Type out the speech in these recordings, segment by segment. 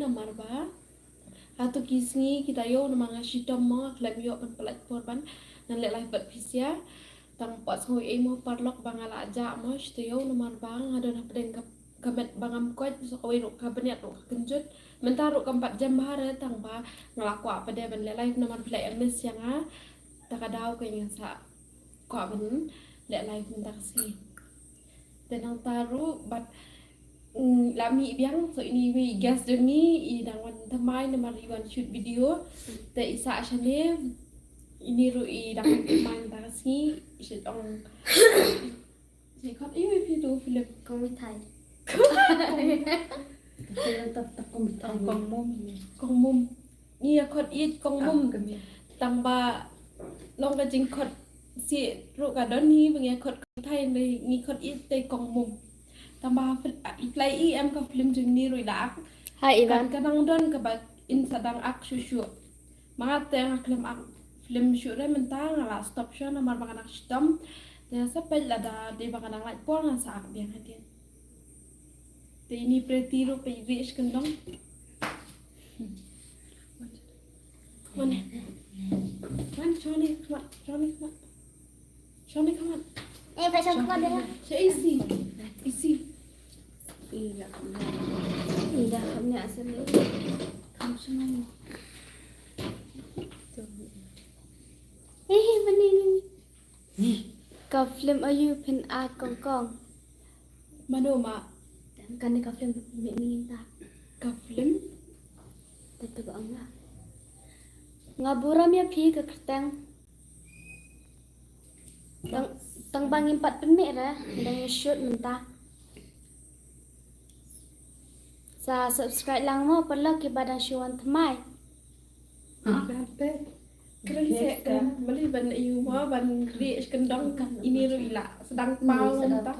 nomor ba atau kisni kita yo nama ngashi tomo klem yo pan platform nan le live berbisia tang pas ngoi emo parlok bangala aja mo yo nomor bang ada na pedeng kamet bangam kuat so kawin ro kabenet ro kenjut mentar ro 4 jam bahare tang ba ngelaku apa dia ban le live nomor play ms yang takadaw ko yang sa ko ban le live mentar si tenang taru bat lami biang so ini we gas demi idang wan thamai na mariwan shoot video te isa shane ini ru idang thamai ta si shit ong si khot iu video film Công Thai. kong mum ni khot i kong mum tang ba long ka jing khot si ru ka don ni bang khot thai ni khot i te kong mum tambah play em ka film jeng ni roi dak Hai Ivan. kadang don ka ba in sadang ak shushu mga te ang film ak film shoot re mentang ala stop show na mar bang anak stom te sapel la da de bang anak lai por na sa ak biang hadin te ini pretty ro pe reach kendong mana Johnny come on Phải xong con đấy. Sẽ easy Ida không nhận xem nữa. Không xong. Ê, bên này. Có film ở you pin a con. Mano ma Kan ni có film mẹ mình ta. ka film Tentu ko ang nga. Ngaburam ya pi ke kertang. Tang bangin 4 penit dah. Dan shoot mentah. Sa subscribe lang mo pala kay badang syuan thamai. Bante keren se kan bali ban iu ma ban reach kendong ini ro ila sedang pau ta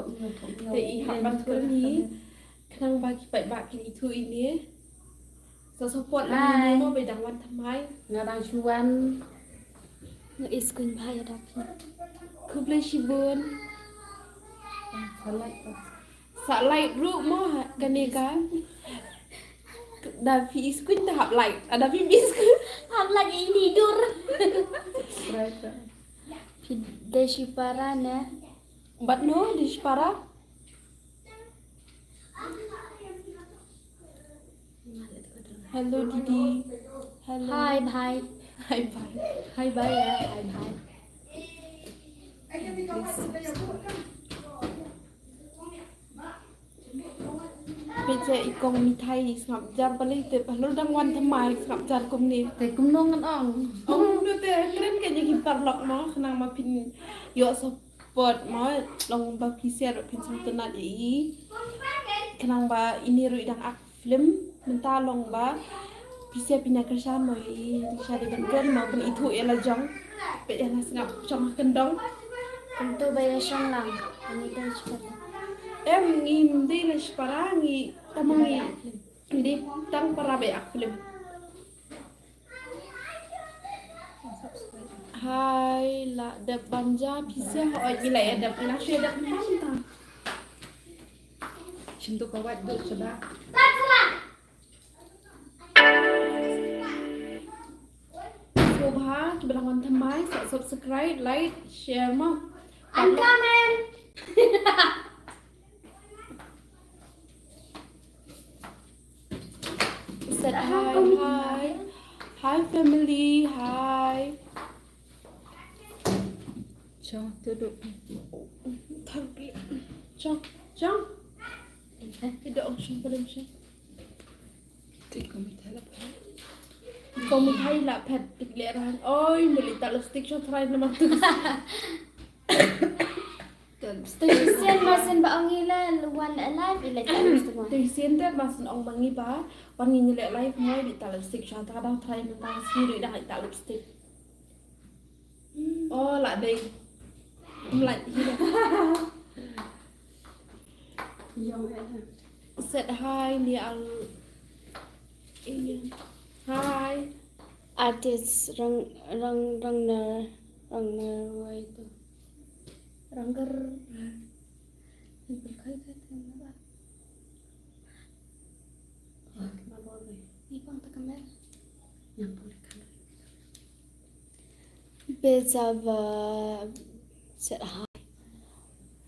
te i hak ban ni kadang bagi baik kini itu ini so support lagi mo bedang wan thamai ngadang chuan Nga iskun bhai ada. ku play shibun salat sa like ru mo kani ka da fi iskun ta hap like ada fi biskun Ham lagi tidur. right Deshi para na. but no dispara hello didi hello Hai bhai. hi bye Hai bhai ya, hai bhai. Bây ikong mi thai ngap jar balik te palu dang wan thamai ngap jar kum ni te kum nong ngan ong ong nu te kren ke ni par lok mo khana ma pin yo support mo long ba pi share pin sang tanat i khana ba ini ru dang ak film menta long ba pi share pin akrasan mo i sha de ban ma pun itu ela jong pe ela ngap chong kendong Tentu bayar syang lang. Ini dah cepat. em ngim di la spara ngi tamangi di tang para be ak film hai la de banja pise ho ai la ada na she da manta cintu kawat duk sudah Sobha kebelangan thamai subscribe like share mo I'm coming. said hi family hi cho duduk thằng chong cái độ xong có đừng xem te kum thala Kung hay la pet tiglerahan oi muli talo stick shot try naman to Stesen masin ba ang ila luwan alive ila talos mo. Thì xin tết mà xin ông bằng nghi bá Bằng nghi như lệ live ngay bị tạo lipstick cho ta đang thay mình ta suy để đang tạo lipstick ô lại đây ông lại gì đây yong ada set hi ni al ini hi Artis rang na wai tu. rangger Berkait-kait dengan apa? kenapa nih Yang boleh kan. Bezava said hi.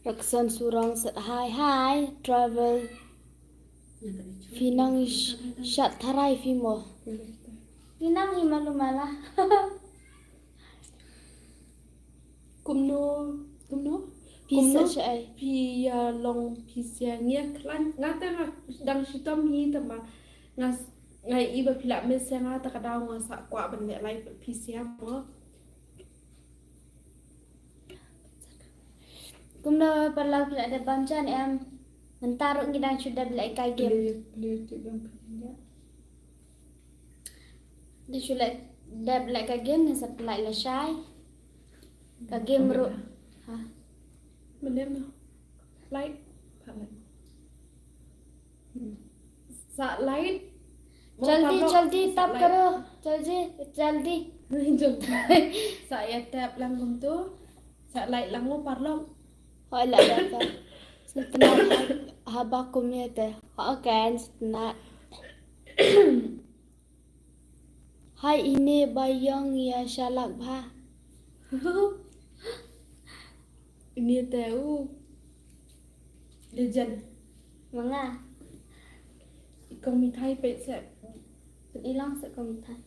Raksan Surang said hi. Travel Yang tadi cuma. Finang Shat Tharai Fimo. Boleh tak? Finang Himalumala. Kumno Pisa Shai. pi long pi sia ngia klan ngata nga dang shitom hi tama ngas ngai iba pila mes sia ngata kadau ngasa kwa ban le lai pi sia mo Kumna perlau pila ada bancan em mentaruk ngidang sudah bila ikai game. Boleh tu yang punya. Dia sudah dah bila ikai game ni sepelai la Shai. Ka game ru. Ha.มันเล่มไลท์อะไรสะไลท์ जल्दी तब करो जल्दी saya tap lang tu sa light lang mo parlong hỏi lại được không setelah habakum ya teh họ kan setelah hai ini bayang ya shalak bha ini tahu legend manga kami Thai pe sẽ hilang sekom thay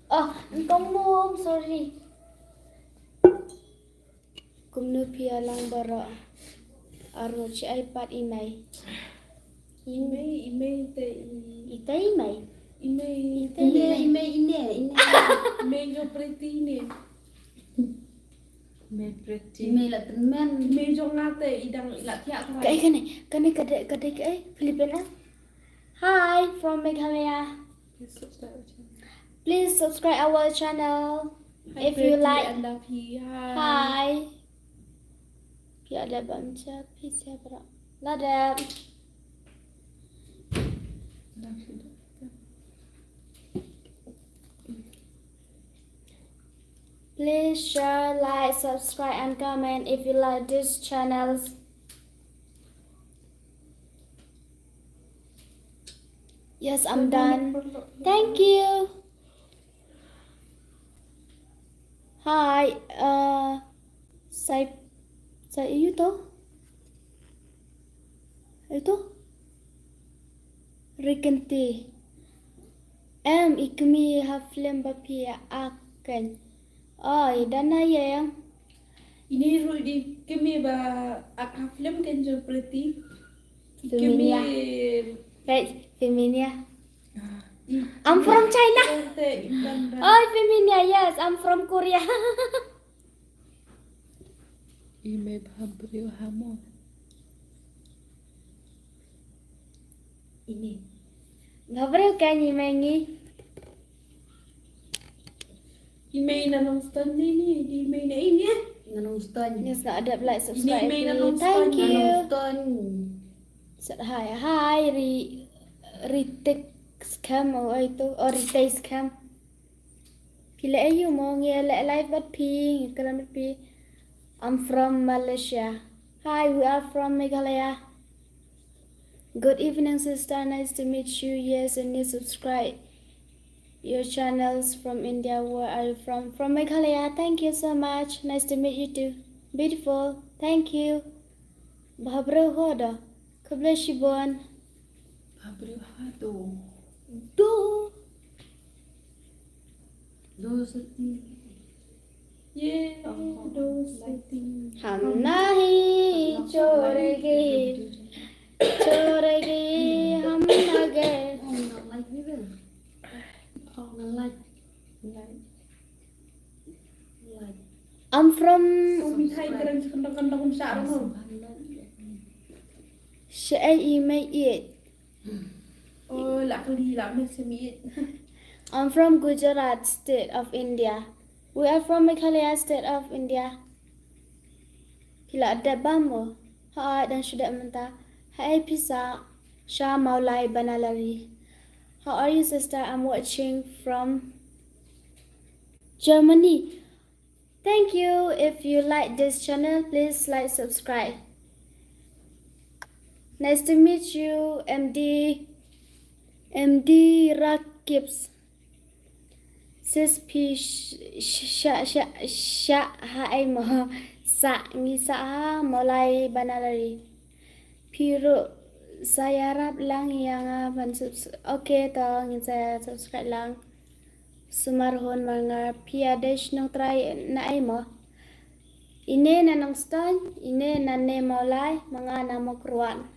oh engkau mum sorry kumnu pialang bara aro ci iPad inai email te itai mai email email jo pretty ni Email pretty. email là tình men email jo ngate idang ila thia thai cái này cái Philippines hi from Meghalaya. Please subscribe our channel if you like. anda pi Hi. Pi ada baca pi siapa? Ladap. Please share, like, subscribe, and comment if you like these channels. Yes, I'm done. Thank you. Hi, saya itu Rikinti. Ikmi haflem bapia akan. Oi, dana yang. ini ru di kami ba akha film kan jo pretty Feminia. kami Right, Feminia. I'm from China. Oh, Feminia, yes, I'm from Korea. Email beriu hamo. Ini. Gak perlu kan mengi. email na nong stand ni di email na ini Nanustan. Yes, gak ada like subscribe. Ini main please. anong Thank stand, you. Nanustan. Hi, retake scam itu, retake scam. Pila ayu mau ngele live but ping, kalam pi. I'm from Malaysia. Hi, we are from Meghalaya. Good evening, sister. Nice to meet you. Yes, and you subscribe your channels from India. Where are you from? From Meghalaya. Thank you so much. Nice to meet you too. Beautiful. Thank you. Bahabro hoda. Bless you, Bon. Beriu hado. Do. Dosati. yeah those things हम नहीं छोड़ेंगे हम न गए I'm from kami Thai keren kandang sa ro Shai Mai It. oh la kali la me se mi I'm from Gujarat state of India. We are from Meghalaya state of India. Kila ada bamo. Hai dan sudah mentah. Hai pisa. Shah Maulai Banalari. How are you, sister? I'm watching from Germany. Thank you. If you like this channel, please like, subscribe. Nice to meet you, MD Rakips. sis pi sha hai mo sa ngi sa mulai banalari. Piro saya harap lang yang okay to ngin saya subscribe lang. Sumarhon mga piadesh nang try na ay mo. Ine na nang stan, ine na ne maulay mga namokruan.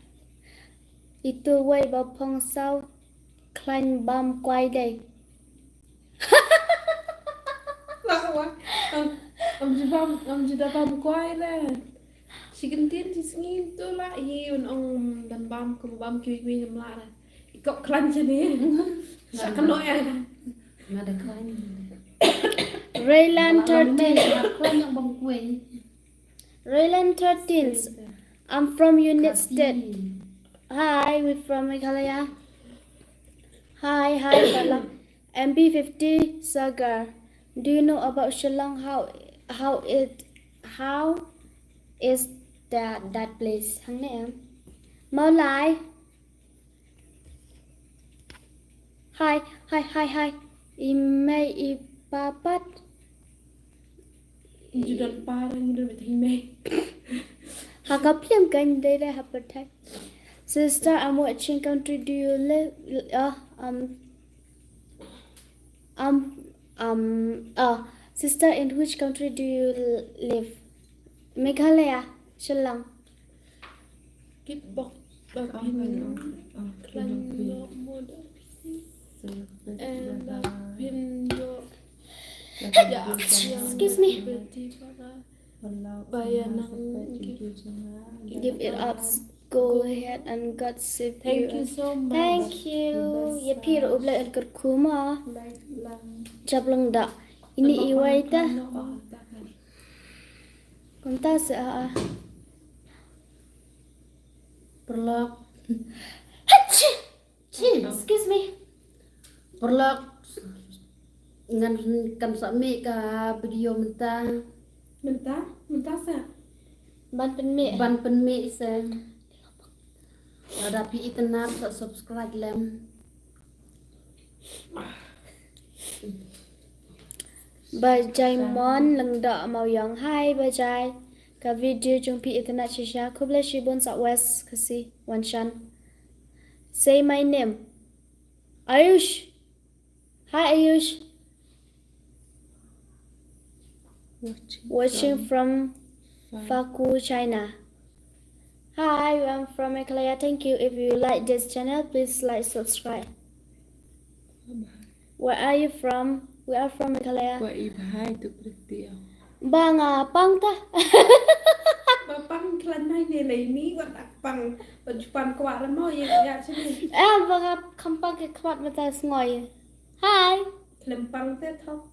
Itu way ba pong sao klein bam quay đây. Lawa. Am jida bam quay ra. Chicken tin thì ngin tu la yun ông dan bam ko bam ki wi ngam la ra. Ikok klan chani. Sa kano ya. Nggak ada kain. Raylan 13. Kain yang bang kue. Raylan 13. I'm from Unit State. Hi, we're from Meghalaya. Hi, Bala. MB50 Sagar. Do you know about Shillong? How is that place? Hang nè. Mau lại. Hi. Ime ipapat. Judan parang judan beting me. Hakapiam kan dere hapatai. Sister, I'm watching country. Do you live? Sister, in which country do you live? Meghalaya, Shillong. Kit bok babin klan lo moda. And pin yo. Excuse me. Give it up. Go ahead and God save you. Thank you so much. Thank you. Ya piro ublay al kurkuma. Chablong da. Ini iway ta. Kunta sa Perlak. Excuse me. Perlak. Ngan kan sami ka video mentang. Mentah sa. Ban pen me. Ban pen mi sa. Ada pi itenar sa subscribe lem. Bajai mon lang da mau yang hai bajai. Ka video jong pi itena shisha kuble shibon sa west kasi wanshan. Say my name. Ayush. Hi Ayush. Watching from Faku, China. Hi, I'm from Meghalaya. Thank you. If you like this channel, please like, subscribe. Where are you from? We are from Meghalaya. Kwa ibhai tu pretty. Banga pang ta. Bapang klan nai ne lei mi wat akpang pajupan kwa ra mo ye ya chini. Banga kampang ke kwat mata ngoy. Hi. Klempang te tho.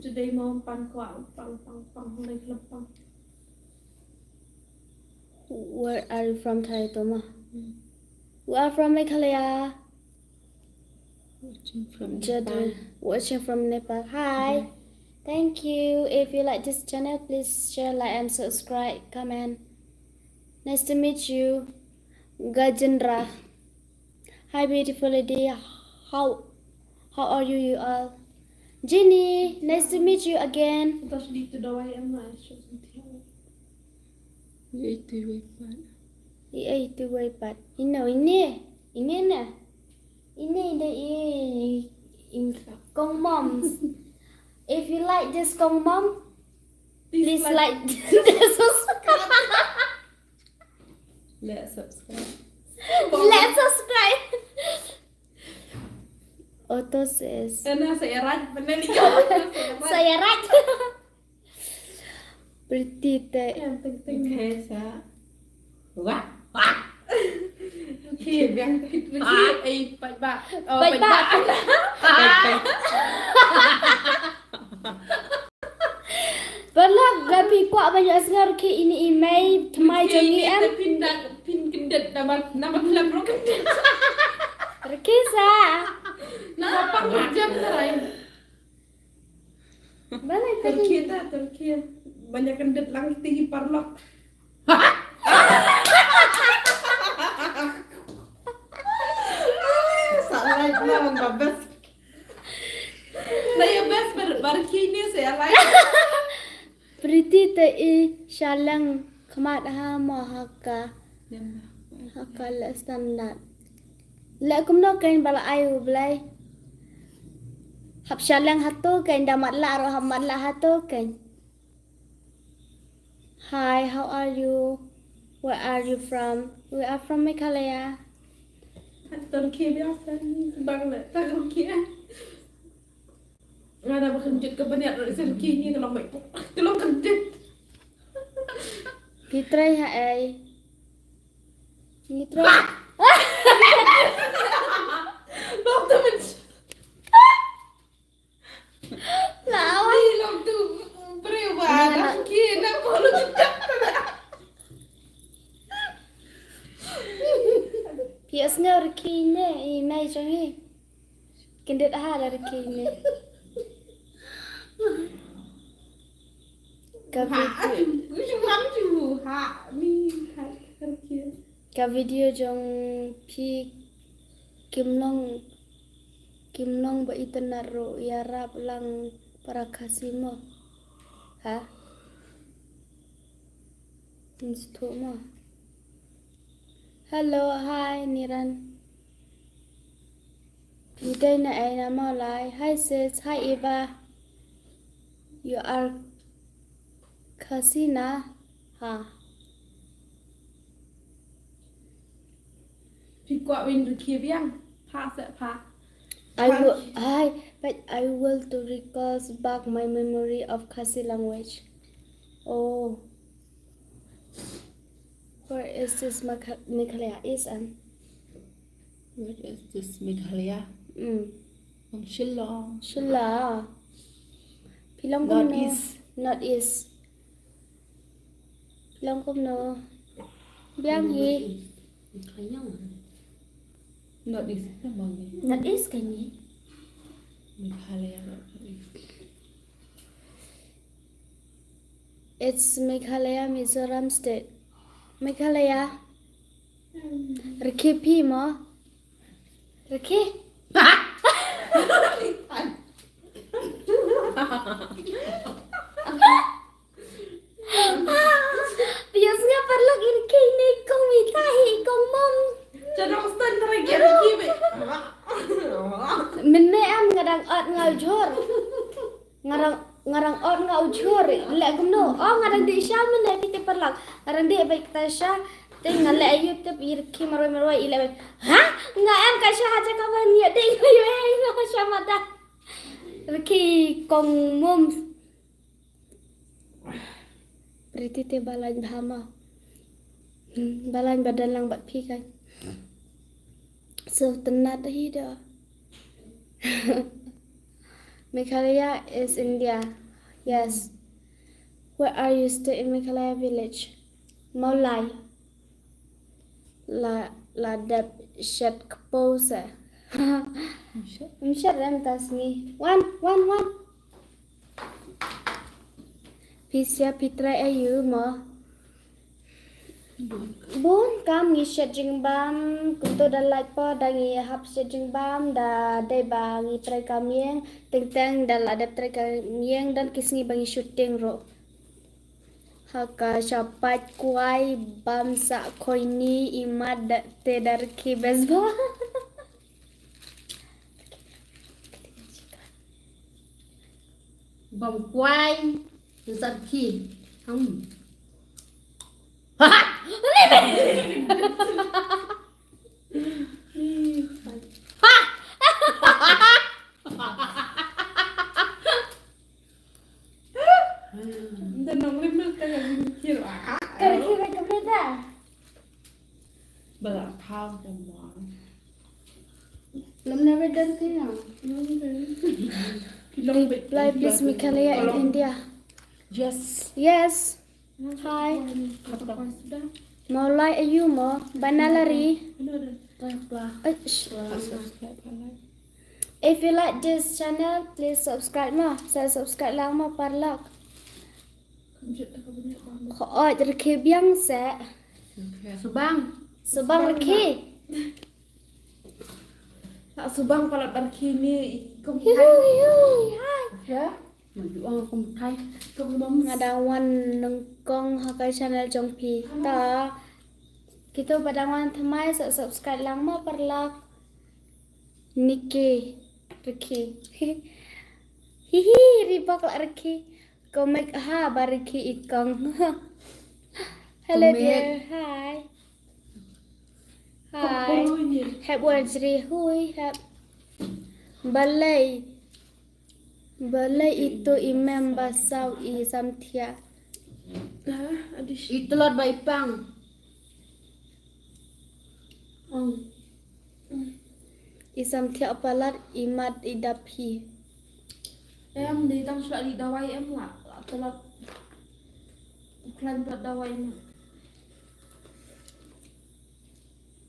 Today mo pan kwa pang lei klempang. Where are you from, Thai Toma? We are from Meghalaya. Watching from Jadu, watching from Nepal. Hi. Thank you. If you like this channel, please share, like, and subscribe. Comment. Nice to meet you, Gajendra. Hi, beautiful lady. How are you all? Jenny, nice to meet you again. Terus dito daw ay ang maayos. Itu wepan. Itu way pat. Ini na. Ini Kong moms. If you like this Kong mom, please like this. Let's subscribe. Let's subscribe. Auto says. Ano sa Iran? Panali Saya right. Pretty te. Okay, sa. Wah. Okay, biang ay pagba. Oh, Pagba. Pernah gabi kuat banyak asngar ke ini email thmai jongi am. Pin kendet nama film pro kendet. Rekisa. Nama pang jam sarai. Balai tadi. Turki. Banyak kendet lang tinggi parlok. Salah itu memang babas. Nah, barki ni saya like. Pretty te I shalang khamat ha mo haka la standard. La kum no kain bala ayu blai. Hap shalang hatu kain damat la ro hamat la hatu kain. Hi, how are you? Where are you from? We are from Meghalaya. Tuần kia biasa ni bang le tuần kia. Ada berkenjut ke banyak dari selki ni kalau baik. Kalau kenjut. Pitrai ha ai. Pitrai. Doktor men. Lawa. Ai long tu berubah. Dah kia nak kalau cakap. Biasanya reki ni mai jangi. Kendet ha reki ni. Ka video jong pi Kim Long ba internet ro ya rap lang para kasimo. Ha? Insto mo. Hello, hi Niran. Today na ay na mo lai. Hi sis, hi Eva. You are Kasina. Ha. Pi kwa win được kia biang. Pha sẽ pha. But I will to recall back my memory of Khasi language. Oh. Where is this Meghalaya? What is this Meghalaya? From Shillong. Shilla. Pilong kom no. Northeast. Northeast. Pilong kom no. Biang hi. Northeast là bao nhiêu? Northeast cái gì? Meghalaya Northeast. It's Meghalaya, Mizoram state. Meghalaya. Reki pi mo. Reki. Biasanya perlu reki ni kong mitahi kong mom. Cho nó tên ra kia được kia vậy. Mình em ngarang ot ngau jor. Ngarang ot ngau jor. Le kumno. Oh ngarang di sha men le pite perlak. Ngarang di baik tasha. Tinggal le ayub te irki maroi ile. Ha? Nga em ka sha aja ka ban ya ding yo ai no sha mata. Reki kong mom. Priti te balan dhama. Balan badan lang bat pi kan. So tenat hi da. Meghalaya is India. Yes. Where are you stay in Meghalaya village? Maulai. La dab shat kapose. Shat ram tasni. One. Pisya pitra ayu mo. Bun kam ngi shat jing bam kunto dalai po dangi hap shat jing bam da dai bangi trai kamieng teng dal ada trai kamieng dan kisngi bangi shooting ro haka shapat kuai bam sa koini imad te dar ki bezba vòng quay từ giật khi không Dan nong lim nak tangan kia lah. kare ki re kapeta Bala thao trong món. lam never done thing now reply please Meghalaya in India. Yes. Yes. Hi. Maulai ayu mo banalari. If you like this channel, please subscribe mo. Saya subscribe lang mo parlok. Oi reki biang se. Subang reki. Tak subang kalau barki ni kong Hi. ya. Menjual aku Thai. Ngadawan nengkong hakai channel jongpi. Ta kita padawan thamai subscribe lang mo perlak Niki Riki. Hihi ribak la Riki. Komek ha bariki ikong. Hello Komek. dear. Hi. Hi. Hep wajri hui hep. Balai. Balai itu imam basau I samthia. Itulah baik pang. I samthia palat imat idapi. Em đi tăng sợ đi đâu ai em lạ tôi là lần vật đâu em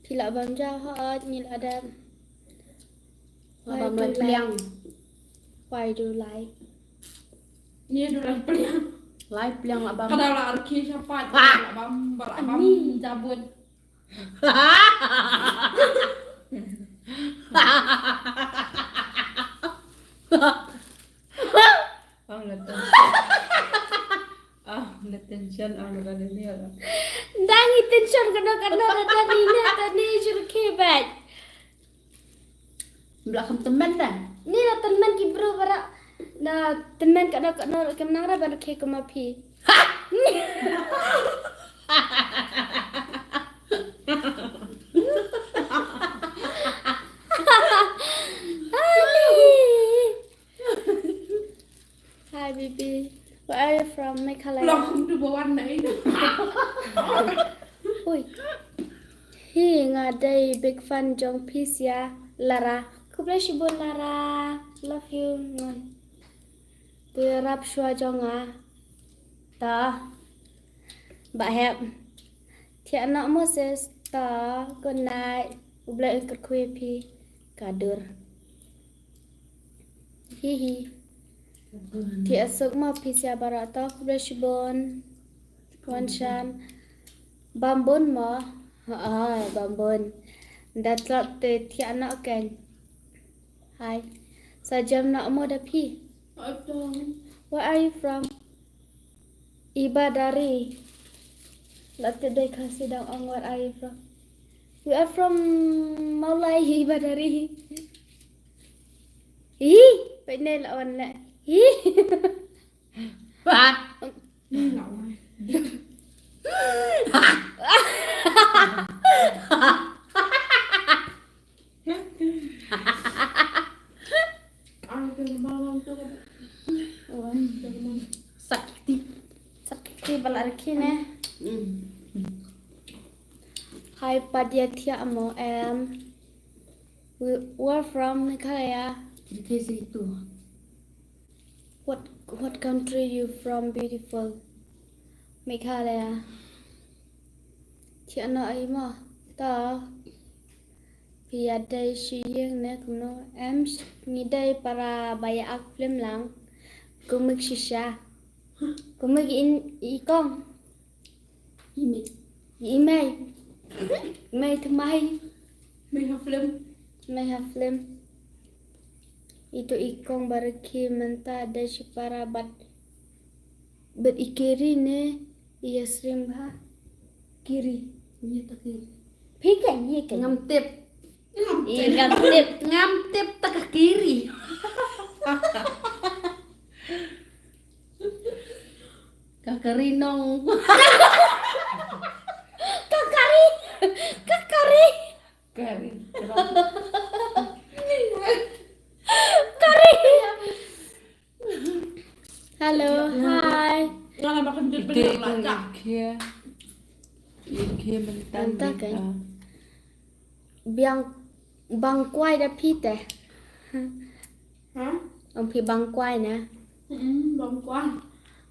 Tidak banja hat nyil adam. Abang mulai peliang. Why do like? như đồ làm peliang Lai peliang lah abang. kadang lah arki siapa lah bam beramam jabun Oh, la tension ang nagano niya. Dangi tension kena tadi ni tadi jurke bat. Belakang teman dah. Ni lah teman ki bro para na teman kena kemenang ra ban ke kemapi. Hi baby. Where are you from? Meghalaya. lòng từ bộ ăn này Ui. Hi ngadai big fan jong pisia Lara. Ku bless you Lara. Love you. Ngon. Tu rap shua jong Ta. Ba hep. Thia nak Moses ta good night. Ublai ikut kuih pi kadur. Hihi. Thia suk ma pisia barata ku bless you bon. Wanshan. Bambun ma. Bambun. Datlot te thia nak ken. Hi. Sajam nak mo da pi. Where are you from? Ibadari. Latte dai kasih dang ong where are you from? We are from Maulai Ibadari. Hi, penel on la. Hi. như lẩu này ai từ bao lâu tôi Sakit. Sakti balarki ne. Hi Padia Thia mo we're from Meghalaya. Di situ. What country you from beautiful? Meghalaya. Thia na ai ma ta. Pia dai shi yeng ne kuno ni dai para baya ak film lang. Kumik shisha. Kumik in ikong. Email. Email thamai. mình học film May have film. Itu ikong baraki menta dai shi para bat ikiri ne iya srim ha kiri. Ini tak kiri. Pikan ye kan. Ngam tip. Iya ngam tip. Ngam tip tak ke kiri. Kakarinong. Kakari. Kakari. Kari. Kari. Halo, hi. nó là makan di Ike peliang kang lah Ike. Ike mentan. Mentan kan? Biang bangkwai da pite. hả Ông phi bangkwai na. bông quá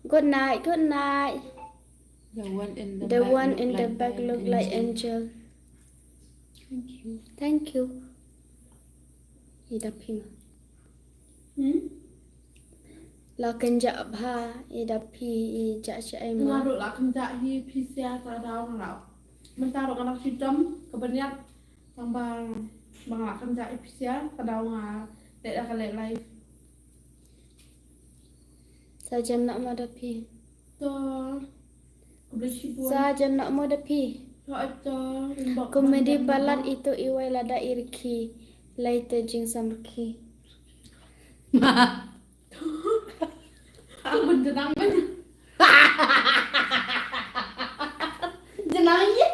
Good night, good night. The one in the The back one look in the like back an look like angel. angel. Thank you. Thank you. Ida phi ma. La kenja bha ida phi ja cha ai ma. ngaruh lah kerja di PCA kalau nggak mentaro anak sistem kebanyakan bang lah kerja di PCA kalau nggak tidak akan live Saja nak madapi. to boleh cibuan Saja nak madapi. to aja mbak Komedi balat itu iwai lada irki. Later jing samki. aku benang ben Jenangnya.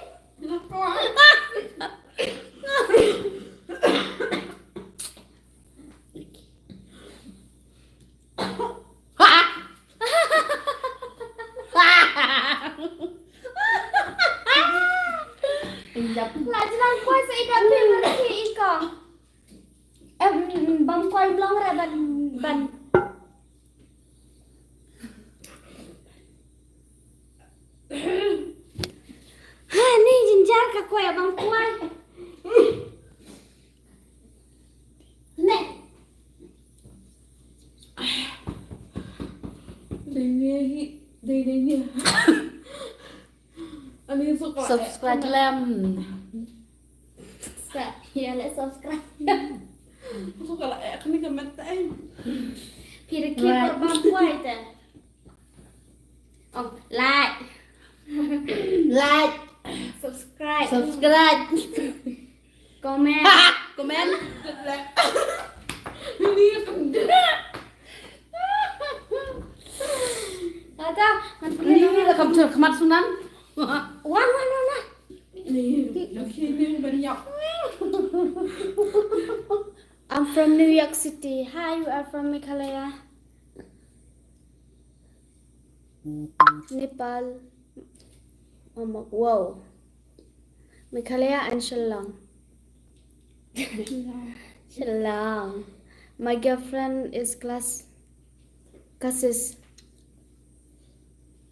Lah jenang kuai seikat pin nanti ika. Bang kuai belum re ban. Ha ni jinjar ka kuai bang kuai. Nek. đây anh suka Subscribe làm. Ya lek subscribe. suka lah ya kan comment em Pirki per bang kuai ta. Oh, like, Like, subscribe, subscribe, comment. comment. ini kan Ada, Ini là cầm chuột mặt xuống nắn. one. nih khi ini banyak I'm from New York City. Hi, you are from Meghalaya. Nepal. Wow. Meghalaya and Shillong. Shillong. My girlfriend is classes.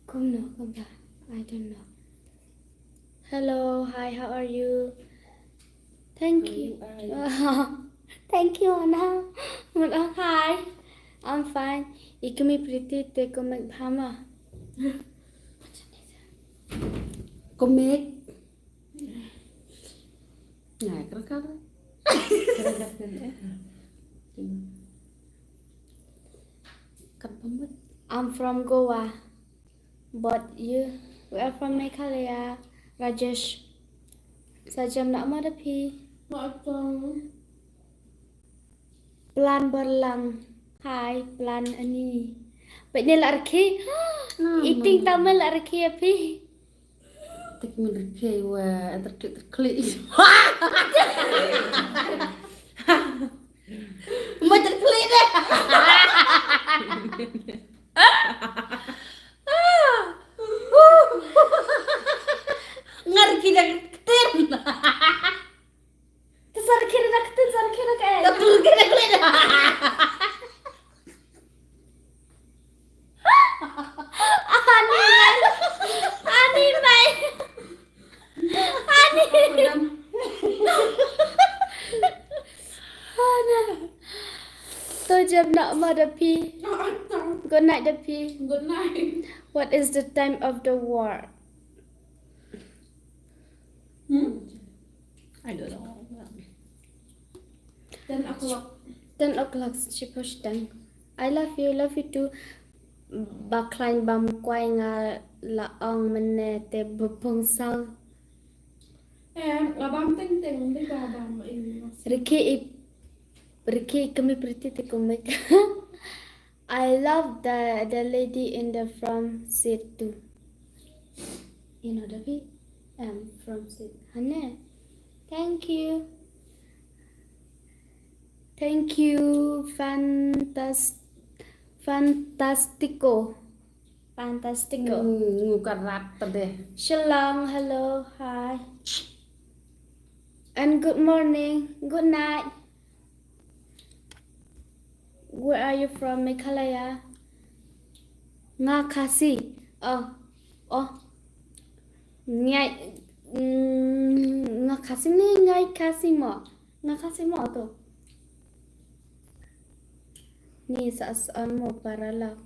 Come back. I don't know. Hello, hi, how are you? Thank you. Thank you, Anna. Hi, I'm fine. Ikumi pretty te komek bhama. Comment. Này, cắt đấy. Cắt bấm mất. I'm from Goa, but you are from Meghalaya. Rajesh. Sajam nak madapi. macam Plan berlang. Hi, plan ani. Vậy nên là khi eating Tamil là khi api. Thích mình được kêu thật clip. Mình thật clip đấy. Ngerti dah ketin. Sarkir kayak. Betul kita clip. Ani mai. Ani. Tôi jam nak madapi. Good night, Dapi. good night What is the time of the war? I don't know. 10 o'clock 10 o'clock, she pushed down. I love you too. Baklain bam quay nga laong mene te bupong sao. em là bám tinh tình đi vào bám im Ricky kami pretty te kumik. I love the lady in the front seat too. You know Davi? From seat. Hane. Thank you. Thank you, Fantastico. Ngủ cả rạp tận đây. Shalom, hello, hi. And good morning, good night. Where are you from, Meghalaya? Nga Khasi. Ngay Nga Khasi ni ngay Khasi mo. Nga Khasi mo to. Ni saan mo para lang.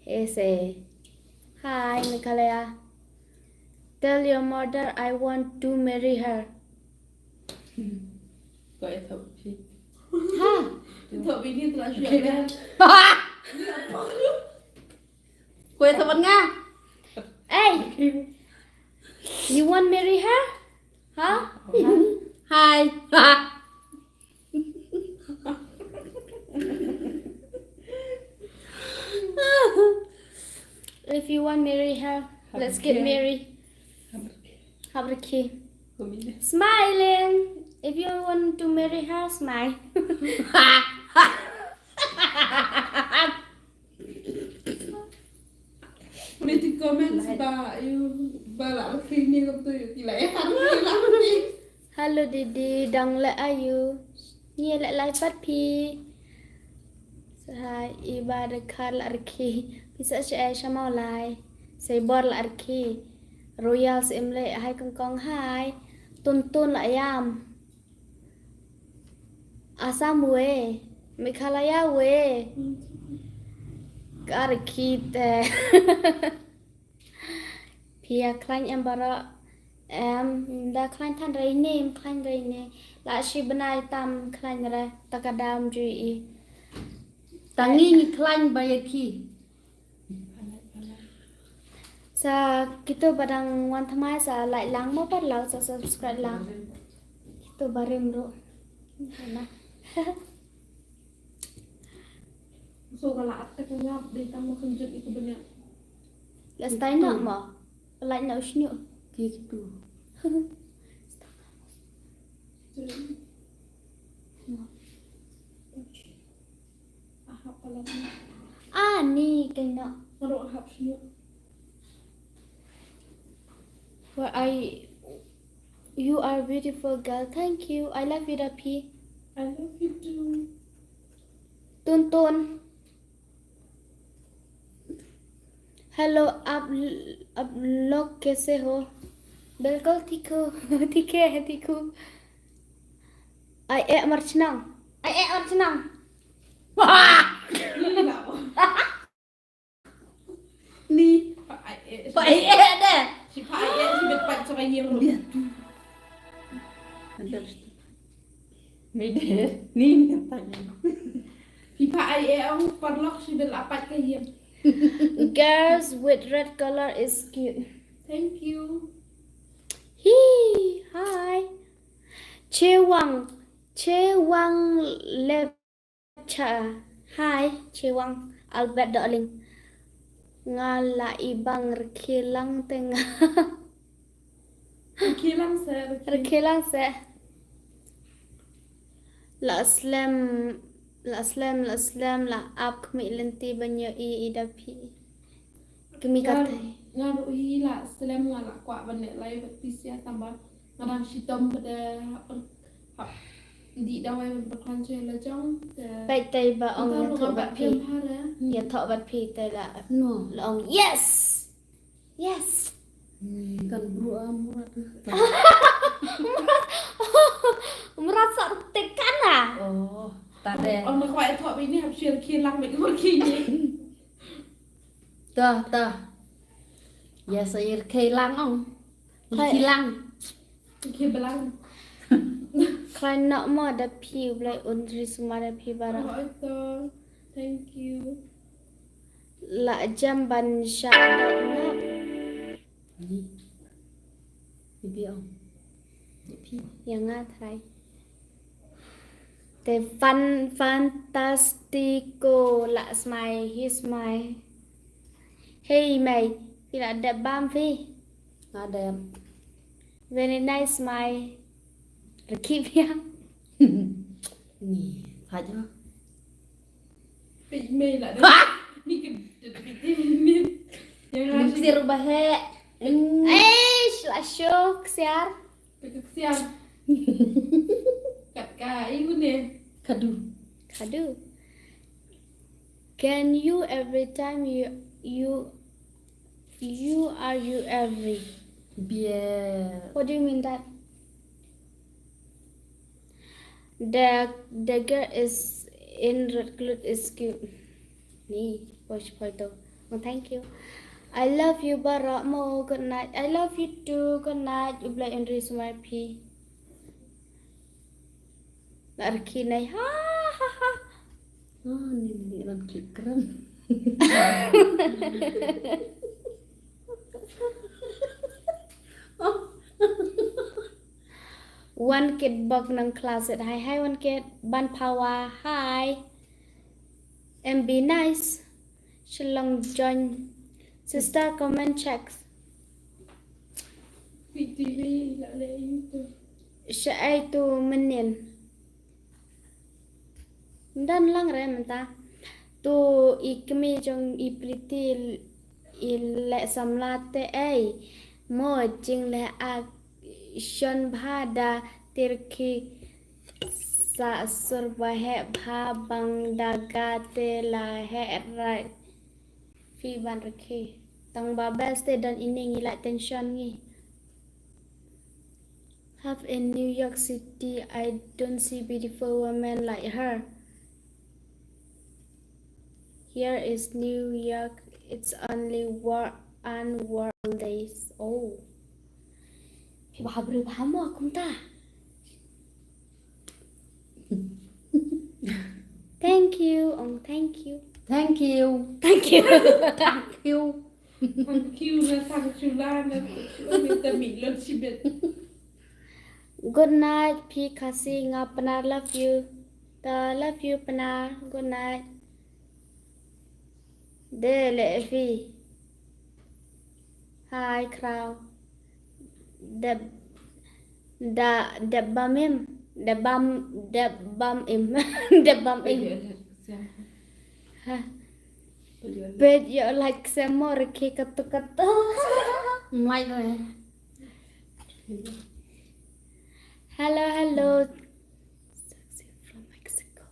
Ese. Hi, Meghalaya. Tell your mother I want to marry her. Gọi thầu chị. Ha. Thợ vì đi là chuyện Okay. đen. Quê thơ văn Nga. Hey, you want marry her? Huh? Hai. If you want marry her, let's get Okay. married. Have a kid. Không biết. Smiling. If you want to marry her, smile. Đi thì comment bà yêu bà làm khi như công ty thì lại hắn đi làm gì. Hello Didi, đang lại ayu. Nghe lại like phát pi. Hai ibadah kar la arki. Bisa saya sama lai. Saya bor la arki. Royal simle hai kong hai. Tuntun la ayam. Asam we. Meghalaya we. Arki te. Pia klein em bara em đã klein than rei nem klein rei ne la shi benai tam klein ra takadam jui. Tangi ni klan bayar ki. Sa kita barang wan thamai sa lại lang mo par lau sa subscribe lang. Kita barem ro. Na. So kalau ada kenyap di tamu kenjut itu benar. Let's tay na mo. Lại nấu xíu. Gitu. Ahap pala. À ni cái nọ. Naruh ahap semua. Where you are beautiful girl. Thank you. I love you Dapi. I love you too. Tun Tun. Hello आप लोग कैसे हो बिल्कुल ठीक हो ठीक है आई ए अर्चना Ni. Pak Ayek. Pak Ayek deh. Si Pak Ayek si depan sama yang lu. Mày để ni nhận tanya. Si Pak Ayek ông parlok si bel apat ke yang. girls with red color is cute. Thank you. Hi Chewang Lepcha. Hi Chewang Albert darling nga la ibang rekilang tengah Kilang saya. rekilang se la slam la ap kami lenti banyo I idapi kami kata Ngaruh hila selam ngalak kuat benek lai berpisia tambah ngarang sitom pada di dawai berkan chơi là trong bai tay ba ông ông ya thọ bat phi ya thọ bat phi tay la No. la ông yes Kan bro murat. merasa tekan lah. Oh, tak ada. ông nó gọi thọ với này học truyền kia lăng mấy cái khi nhỉ Dah. Ya saya kehilang ong. Hilang. kia belang Khai nọ mà đã phi lại undri semua đã phi barang hỏi to thank you la jam ban syadat na Ni. Bibi ong. yang ngatrai te fantastico la smile his smile hey mày thì là đẹp bam phi Ada. very nice smile keep ya Ni, aja. bị mê lại đấy đi cái tim yang ngasih Mesti rubah he. la show siar cái siang cắt cái của nè Kadu. kadu can you every time you are you every Biar. what do you mean that the girl is in red clothes is cute ni watch photo oh thank you I love you Baramo good night I love you too good night you play Andrew my p Larki này hi Oh, ni ran klik keren. Oh, One kid bug nang class at hi one kid ban power hi and be nice. Shalong join sister comment checks. Bị tivi lại lệ YouTube. Sẽ tu menin. Dan lang re menta. Tu ikmi jong ipriti le samlate ai. Mo jing le a shon bhada tirki sa surba he bha bang dagate la he right fi ban reki. Tang ba beste dan ini ngila tension ngi. Have in New York City, I don't see beautiful women like her. Here is New York, it's only war and world days. Oh. Bahabru bahamo akong ta. Thank you, thank you. thank you. Thank you. Thank you. Thằng kêu là thằng chú la là mình ta bị lên chi biệt. Good night, Pikasi ngapana love you. Ta love you pana. Good night. De le fi. Hi crowd. The bum him. The bum him. The bum Bây him. giờ là xem. Ha. Bây giờ là But you like some more katu. Ngay rồi. Hello. Sexy from Mexico.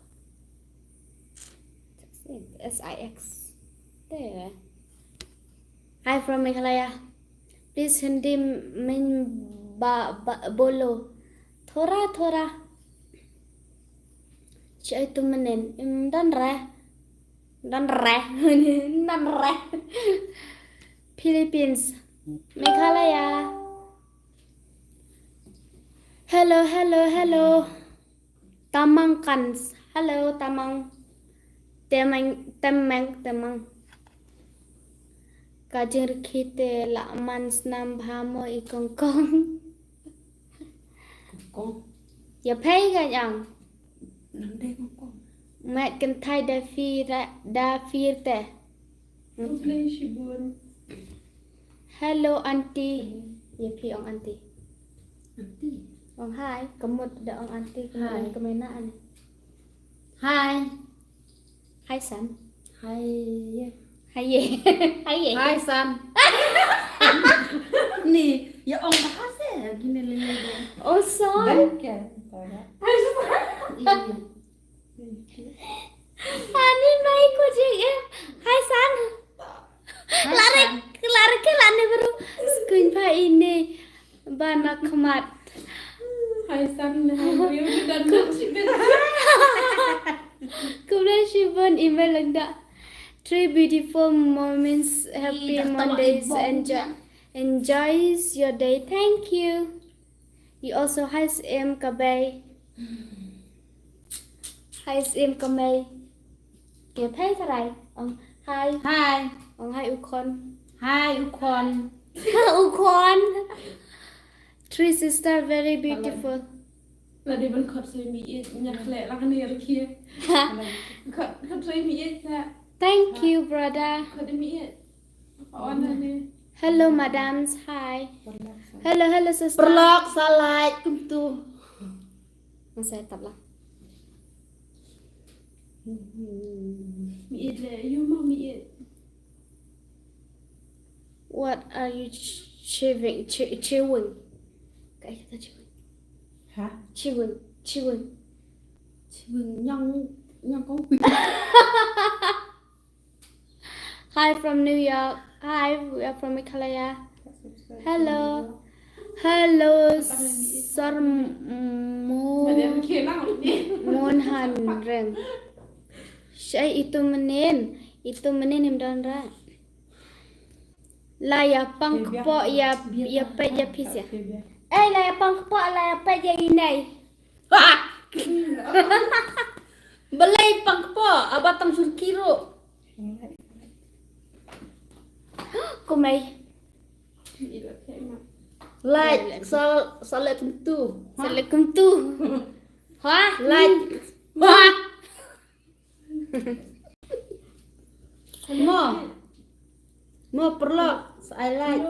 Sexy. SIX. There. Hi from Meghalaya. Please Hindi min bolo. Thora. Chị tu menen dan re. Philippines. Meghalaya. Hello. Tamang kans. Hello, tamang. Temang. Kajir kite la mans nam bhamo ikong kong. con. Ya pay ga yang. Nằm đây con. Mẹ cần thay đa phi te. Lúc lên chị buồn. Hello auntie. Ya phi ông auntie. Nanti. Ông hai, kamot da ông auntie Hai. kemenaan. Hai. Hai san. Hai. Hai ye. Hai ye. Hai San. Nih, ya om bahasa gini lele. Oh son. Bacon. Iya. Ani mai ko je. Hai san. Lari ke lane baru screen pa ini bana khamat. Hai xanh hai riêu đi đần lên chị biệt. Kemudian she won email like that. 3 beautiful moments, happy Ih, dah Mondays, tahu enjoys your day. Thank you. You also hi em kabay. Hi em kamay. Kìa thấy thế này. Hi. Hai. Hi ukon. Hai Ukon. Ukon. Three sisters very beautiful. Là đi bên khот xây mỹ nhạc lệ là cái này ở kia. Khot xây mỹ ra. Thank you, brother. Khot đi mỹ. On là nè. Hello, madams. Hi. Hello, sister. Perlok salah tu. Saya tập lah. Mỹ lệ yêu mà mỹ. What are you chewing? Chewing. Cái gì chewing? Hả? Chewing. Chị Vừng nhong con quỷ. Hi from New York. Hi, we are from Meghalaya. Hello. Mà đem kia nào đi. Mon reng. Saya itu menin him dan ra. La ya pang po ya pe ya pis ya. La ya pang po la ya pe ya inai. Belai pang po, Abatang surkiro. Cô mày Like salat tentu. Assalamualaikum. Hả? Like. Wah. Mo perlu. I like.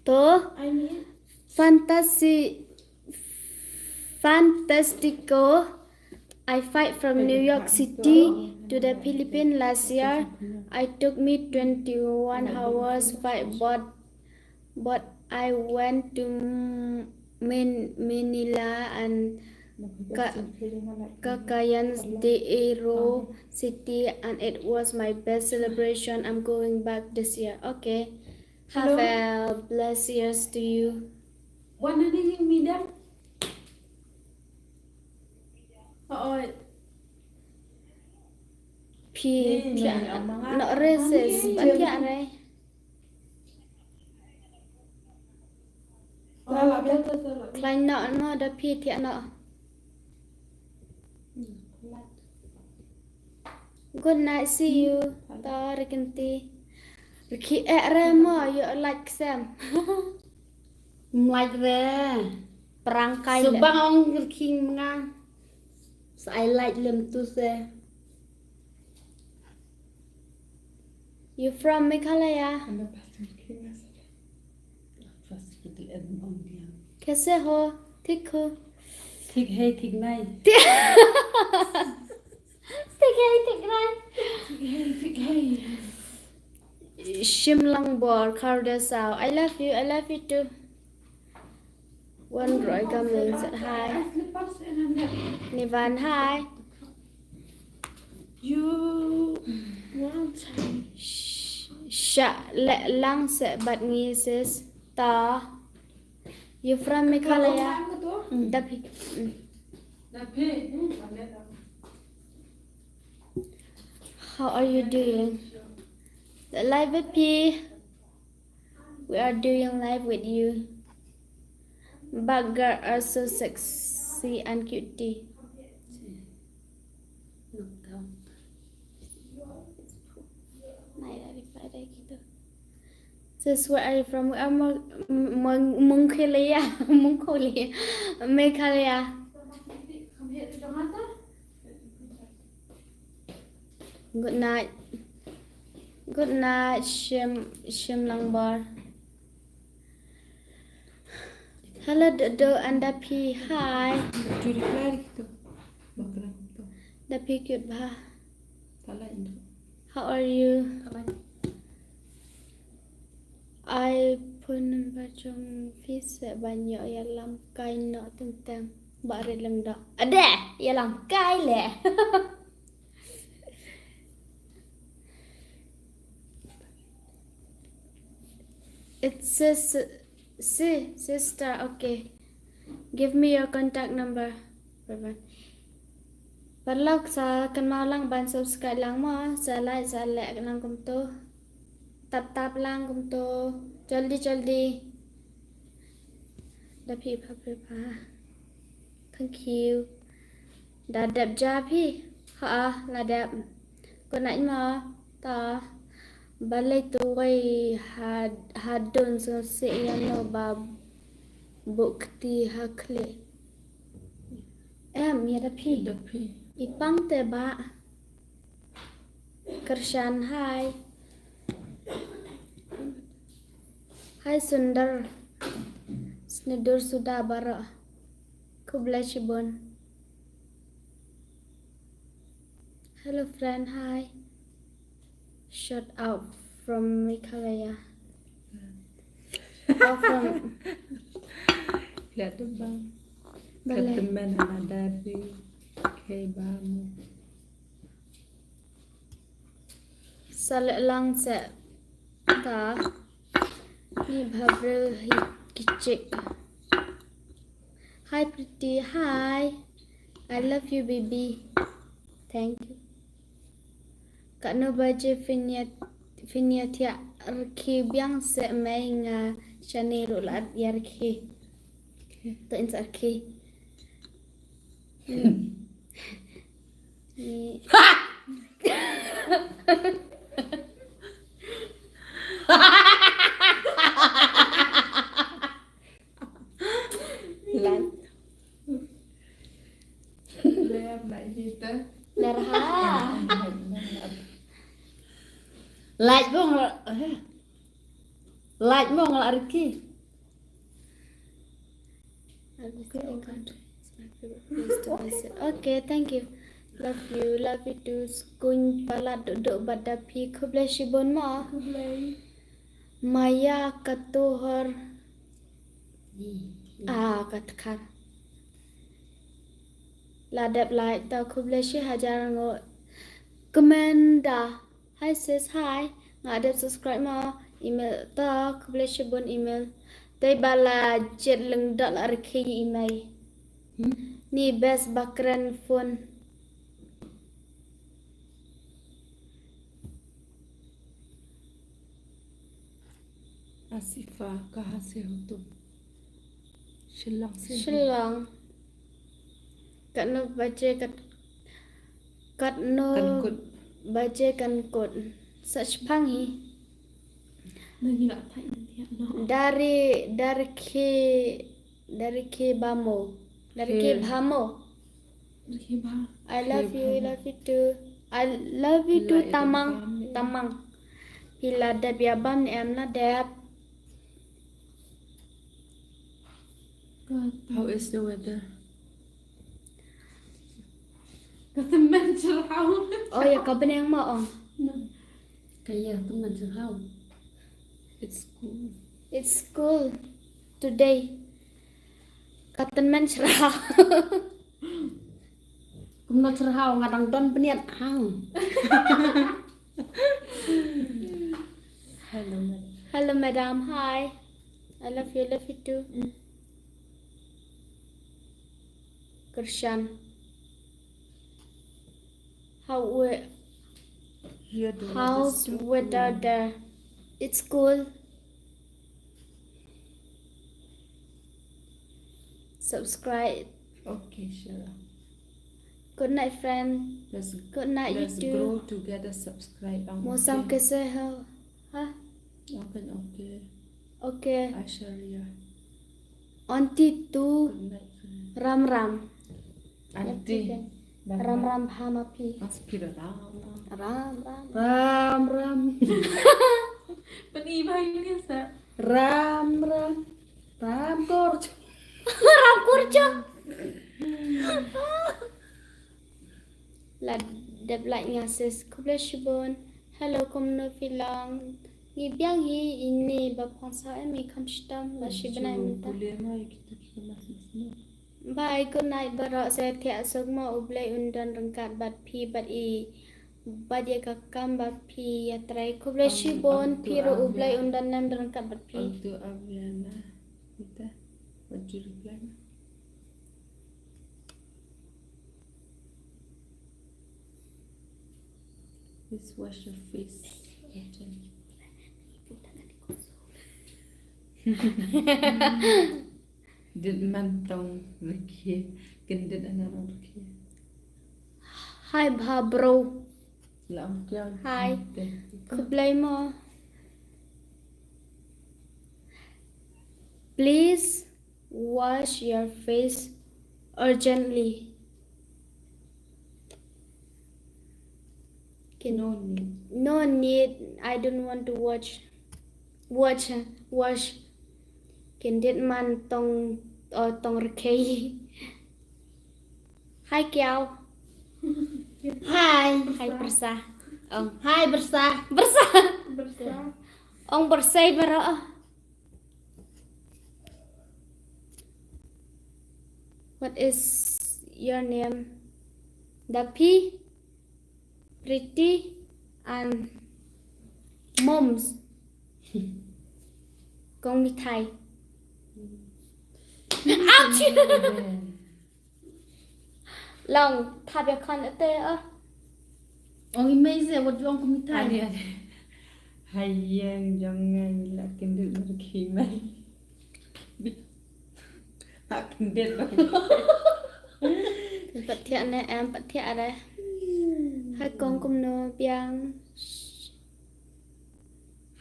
Tuh, I need Fantastico. I fight from New York City to the Philippines last year. I took me 21 hours fight, but I went to Manila and Cagayan de Oro City, and it was my best celebration. I'm going back this year. Okay. Have a blessed years to you. one na din yung medium. Oo. No resist. Ba't yan eh? Lala, betul. Klein no da pi thiện no. Good night, see you. Ta rikinti. Riki re mo yo like Sam. Like re. Perangkai le. Sebang ong king ngang. So I like lem tu se. You from Meghalaya? Kaise ho? Thích ho? Thích hay thích này. Thích hay thích này. Hey. Shim lang bor khar sao. I love you too. One rồi cầm lên rất hi. Lepas enak. Nivan hi. You want Sha lệ lang sẽ bật nghi sis. Ta. You from Meghalaya? Dapi. Tapi, How are you doing? The live with P. We are doing live with you. But girls are so sexy and cutie. Này là đi phải đây gitu. Sis, where are you from? We are Mongolia. Meghalaya. Kom hit till Jakarta. Good night. Good night, Shim Langbar. Hello, Dodo and Dapi. Hi. Curi kelari gitu. Bakalan itu. Dapi cute ba? Salah itu. How are you? I pun bacong fish banyak ya lam kai no tentang bare lang da. Ada ya lam kai le. It says sister. Okay, give me your contact number. Bye. Palak sa kenal lang ban subscribe lang mo sa like sa like lang kum to. Tap lang kum to. Jaldi. Da phi pha. Thank you. Da đẹp ja phi. Ha là đẹp. Còn nãy mà ta balai tuai hadon so se yano ba bukti hakle. Em ya da phi. Tapi Ipang te ba? Kershan hai. Hai Sundar. Snedur sudah bara. Kublai Shibon. Hello friend, hi. Shout out from Meghalaya. Oh, from lihat tuh bang. Balai. Ketemen anak dari kayak bamu. Salak lang sa ta. Ni bhabre hi kichik. Hi pretty, hi. I love you baby. Thank you. Kano baje finya tia rki biang se mai nga chanero lat yarki. To insarki. Ni em lại gì tới Darha. Like bong la. Like bong la Ricky. Okay, thank you. Love you too. Kun pala duduk pada pi kublai shibon ma. Maya katuhar. Katakan. Ladap like tau kublai shi hajar ngo. Commander. Hi sis, hi. Ngadap subscribe ma. Email ta kublai shibon email. Tay bala jet leng dak la reki email. Ni best bakran phone. Asifa कहाँ से हो तुम शिल्लॉंग से हो? Shillong. Kat no baca kat no Kankut. baca kan kod. Such panghi. Lagi nak tak nanti no. Dari ke bamo. Dari ke bamo. Okay, ba. I love you too. I love you too tamang. Pila dab ya bam ni am na dab. God. How is the weather? Kata mencerau. Oh ya kau benang ma ong. Kaya teman serau. It's cool. It's school today. Katan man cerah. Kumno serau ngadang don peniat hang. Hello, madam. Hello madam, hi. I love you too. Kershan. Here the How's weather's so weather cool. there? It's cool. Subscribe. Okay, sure. Good night, friend. Good night, Let's you grow too. together. Subscribe. Mosam Okay. kese ho. Huh? Okay. Okay. Aisharia. Auntie tu Good night, friend. ram. Auntie. Ram hamapi. Aspira. Ram. Ram. Penibay ni sa. Ram kor. Ram kurjo. La deb like ngasis kuble shibon. Hello komno filang. Ni biang hi ini bapang sa emi kamstam la shibana minta. Boleh mai kita masih semua. Bye, good night. Barok saya tiak sogma ublay undan rengkat bat pi bat i bat ya kakam bat pi ya try kublay shibon piro ublay undan nam rengkat bat pi. Untuk Aviana kita baju reply. Please wash your face. Dit mantong lagi gendut anak lagi. Hi bha bro. Lam kau. Hi. Kublay mo. Please wash your face urgently. No need. No need. I don't want to wash. Kendit man tong rekei. Hai Kiao. Hai Persa. Hai bersah. Ong bersai bara. What is your name? Dapi, Pretty, and Moms. Con mi thai. Ouch! Long, thab ya con ate a. Ong imei se wat wong kumitai. Ada. Hayang jangan lah gendut lagi mai. Tak gendut lagi. Pat thiện này em pat thiện đây. Hai con cùng nó biang.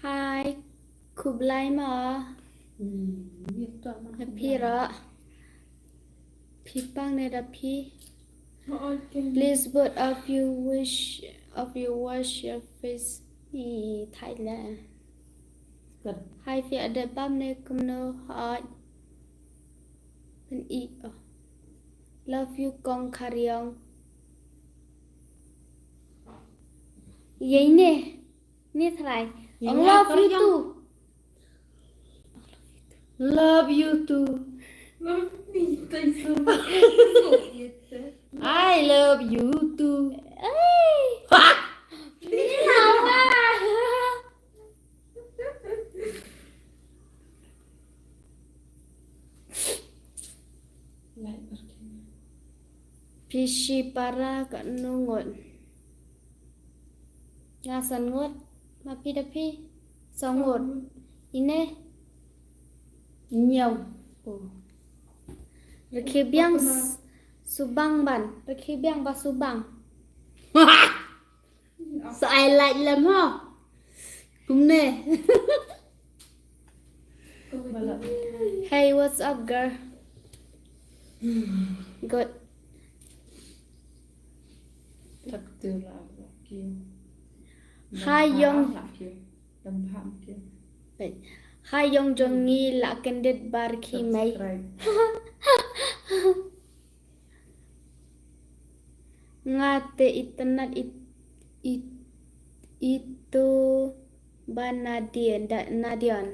Hai kublai mà. Biết to mà. Pi ra. Pi pang này là pi. Okay. Please both of you wash your face. Ý Thái là Good. hai phía đẹp bám này cũng no hỏi bên ý love you con Karyong vậy nè nè thay Vậy ông nha, love you Karyong. too Love you too. Nó bị tay sương. I love you too. ấy đi nào à Lại bật cái Pishi para ka nungot ngasan ngot mapi dapi songot ine Nhiều. rekibiang subang ban rekibiang ba subang Sợ ai lạnh lắm hả? Cũng nè. hey what's up girl good thật từ là kia. Hai Yong Đầm phạm kia. hai yong jongi la kendet bar khi mai Subscribe. ngate internet itu ba Nadian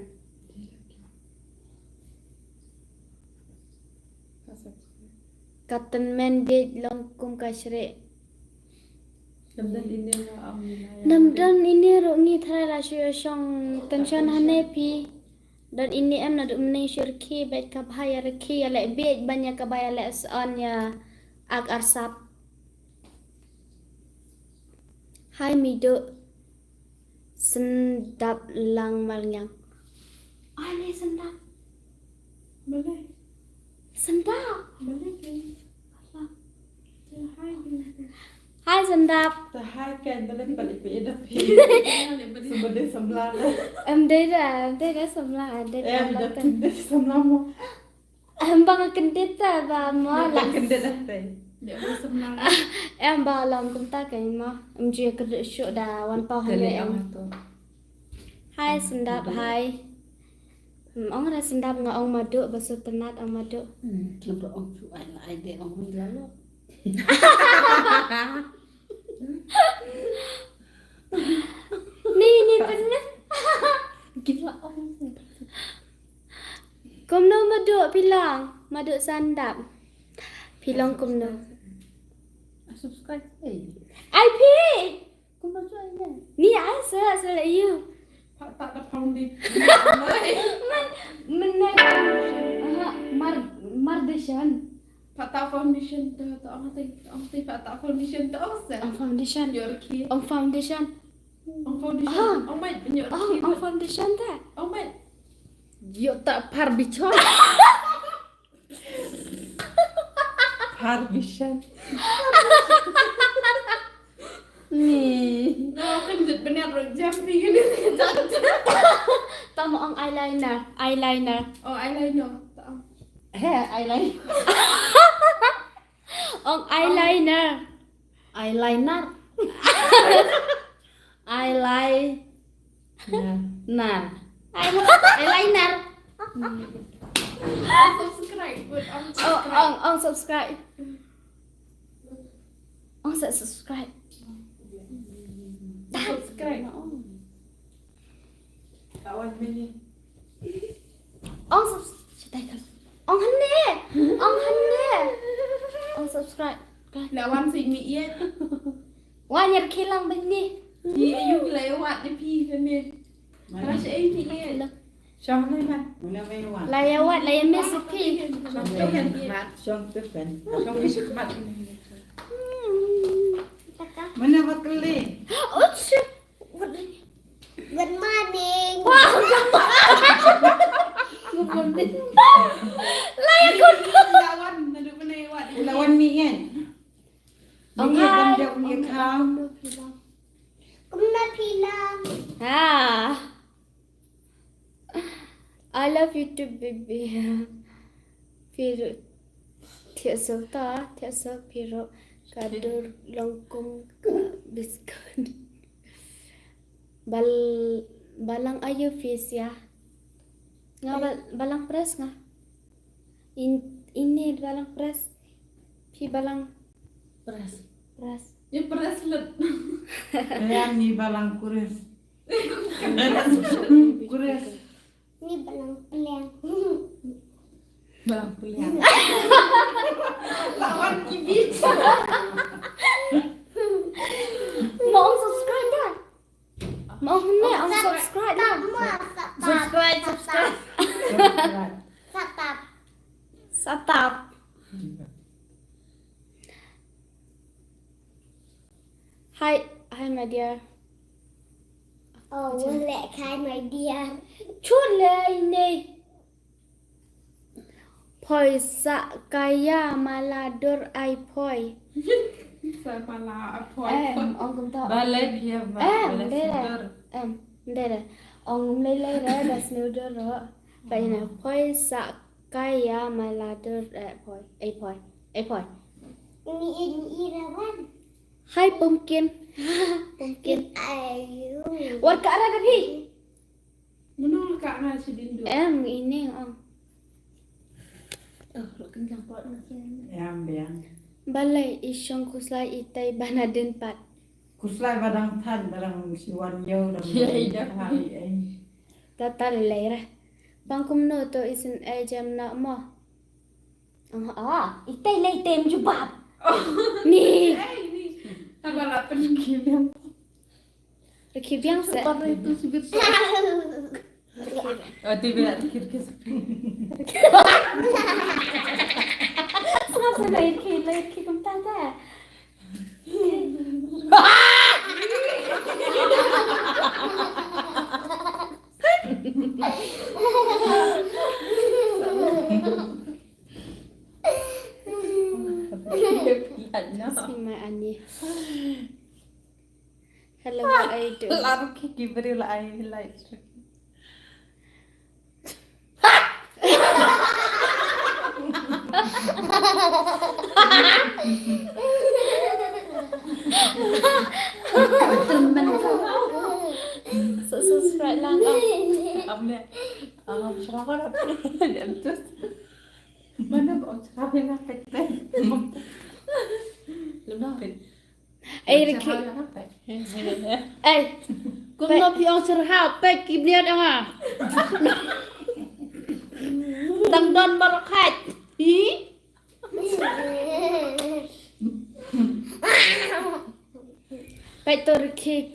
katan mandate long kum kasre Đầm ini là ông namdan ini ro ngi thara la shyo shong tension hane pi dan ini em na dum nei shirki bet ka bhaya rakhi ale bet banya ka baya le on ya ag arsap hai mi do sendap lang malnyang ai sendap Boleh. sendap Boleh ke? Hai hai sendap ta hai cái đó lên bật bị đập thì xong rồi xong la em đây là samla đây em là đập thì xong la mo em bang kendit ta ba mo là la cái đấy đấy Dia bersama. em ba lòng công ta cái mo em chưa có được số đà one bao để hai lấy em ông to hai sendap hai ông ra sendap nga ông mà được bahasa tenat ông mà được Coba ông chủ ai lại để ông đi lắm. ni benar Gila ông. kom no mà được bilang mà được sendap bilang kom no Subscribe. Hey. IP Kung ano siya yan? ni ai sa you Tak ada foundation. mình này Mardeshan Tak tak foundation tu. Tak orang tu tak foundation tu asal. ông foundation Your key. ông foundation Ông foundation. Ông mai punya key. ông foundation ta Ông mai. Yo tak par bichon. Harvisan Nih. Nah, kan jadi benar Jeffrey kan ni. tao ông eyeliner Oh, eyeliner. Tak. He, eyeliner. ông eyeliner Eyeliner. nè Eyeliner. Subscribe buat ông subscribe ông sẽ subscribe Subscribe. kawan mini ông subscribe ông hắn nè ông subscribe Lawan si mi ye. wah nhật khi lòng bên đi Di ayu lewat di pi Femy. Rasa ini ye. xong đây mà mình về ngoài là ya wat là ya miss pi xong tiếp cận xong cái sức mạnh mình là vật lý oh shit Good morning. wow Lawan ada mana lewat. lawan miên ông hai hai đâm đậu như khao Cũng đã phi làm. ah I love you too baby phiền thiệt xấu ta thiệt xấu phiền Kadur longkong ka biskon. Balang ayo fish ya. Balang press nga. Ini balang press. Pi balang Pres. press. Yung bracelet. Ayan ni balang kuris. Kuris. Ini balang peleng. Balang pilihan. Lawan kibit. Mau subscribe dah. Mau ni subscribe dah. Subscribe. Satap. Satap. Hi my dear. Oh, boleh kan my dear. Chule ini. Poi sa kaya maladur ai poi. Sa pala apoy. Ông cũng tao. Balai dia balai sidur. Đây này. Ông lấy ra đã snoozer rồi. Vậy nè, poi sa kaya maladur ai poi. Ai poi. Ini rawan. Hai pumpkin. Pumpkin. Ayu. Wat ka ada kapi? Menol kak na si Dindu. Ini ông. Lo kencang pot macam. Yang biang. Balai isyong kuslai itai banadin pat. Kuslai badang tan barang siwan yo dan hari ai. Tata lera. Bangkum no to isin ai jam na mo. Itai lay tem jubab. Ni. Agak lah peninggi yang. Rekibiang se. Pada itu sibit. Oh tiba kir-kir. Sao sẽ lấy khi chúng ta ra? Si mai ani. Hello, what are you doing? Lalu kiki beri lai lai. Subscribe lang ako. Amne, serapa dapat terus. Mana kau serapa yang apa? Lemah kan? Ay, Ricky. Ay, Kung no piong serha pe kibniat nga. Dangdon barakat. Hi? baik tu Ricky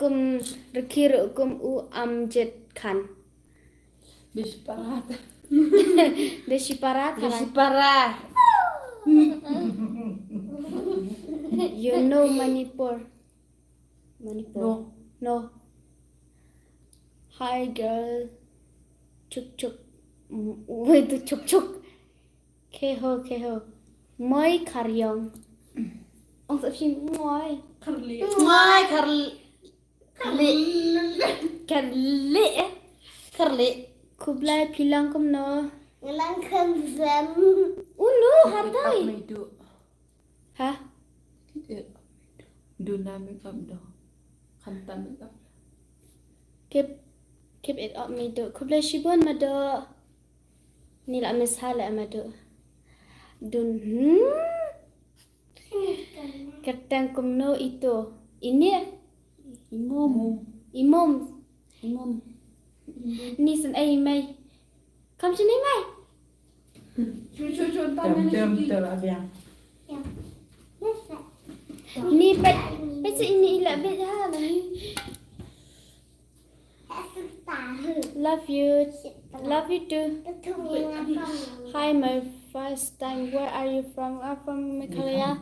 kum u amjet kan. Bisparat. Desi parat kan. Parah. You know Manipur. No. No. Hi girl. Chuk chuk. Wait, chuk chuk. Keho. Moi karyong. Ông sẽ phim moi. Kerli. Mai Karli. Kublai pilang kum no. Ngelang kemzem. Ulu hatai. Itu. Hah? Duna makeup dah. Kanta makeup. Keep it up me do. Kublai shibon ma do. Ni la mishala ma do. Dun. Katang kum no itu. Ini imom. Ni san ai mai. Kam sini mai. Cucu tangan ni. Betul abiang. Ni pet ini ila bet ha mami. Love you too. Hi, my first time. Where are you from? I'm from Korea.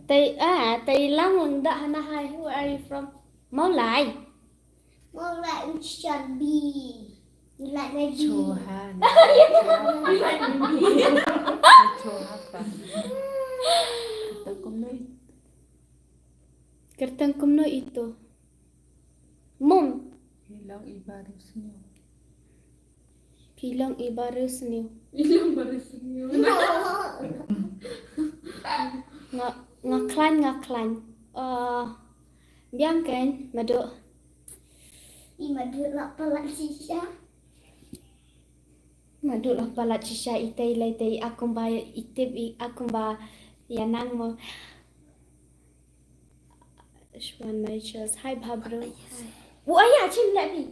Tây Lan đã hana hai. Where are you from? Mau lại. Mau lại chubby. Lại này gì? Johan. Johan. Kertang kumno itu. Mom. Hilang ibadah senyum. Pilang ibaru seniu. Ini yang baru senyum. Nga ngaklan. Biang kan madu. Madu lah pelak sisa. Madu lah palat sisa itai lai akum ba itip akum ba yanang mo. Shwan Michaels. Hi Babro. Bu ayah cim nak pi.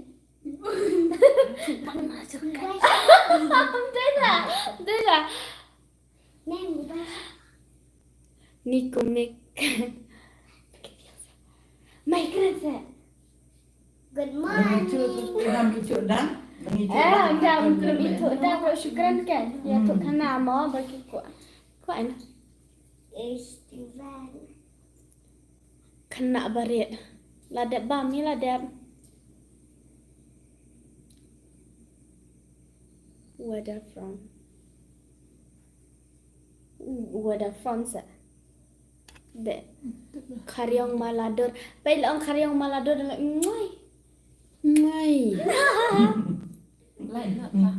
Dah lah. Neng bukan. Nikumik. Mai kerja. Good Mengicu morning. dah mengicu dah. Dah mungkin itu dah bersyukuran kan. Ya tu kena mau bagi kuat. Kuat. Istighfar. Kena barit. Ladap bam ni ladap. Where they from? Where they from sa? De. Karyong Malador. Baik lang karyong Malador dengan ngoy. Ngoy. Lại nữa ta.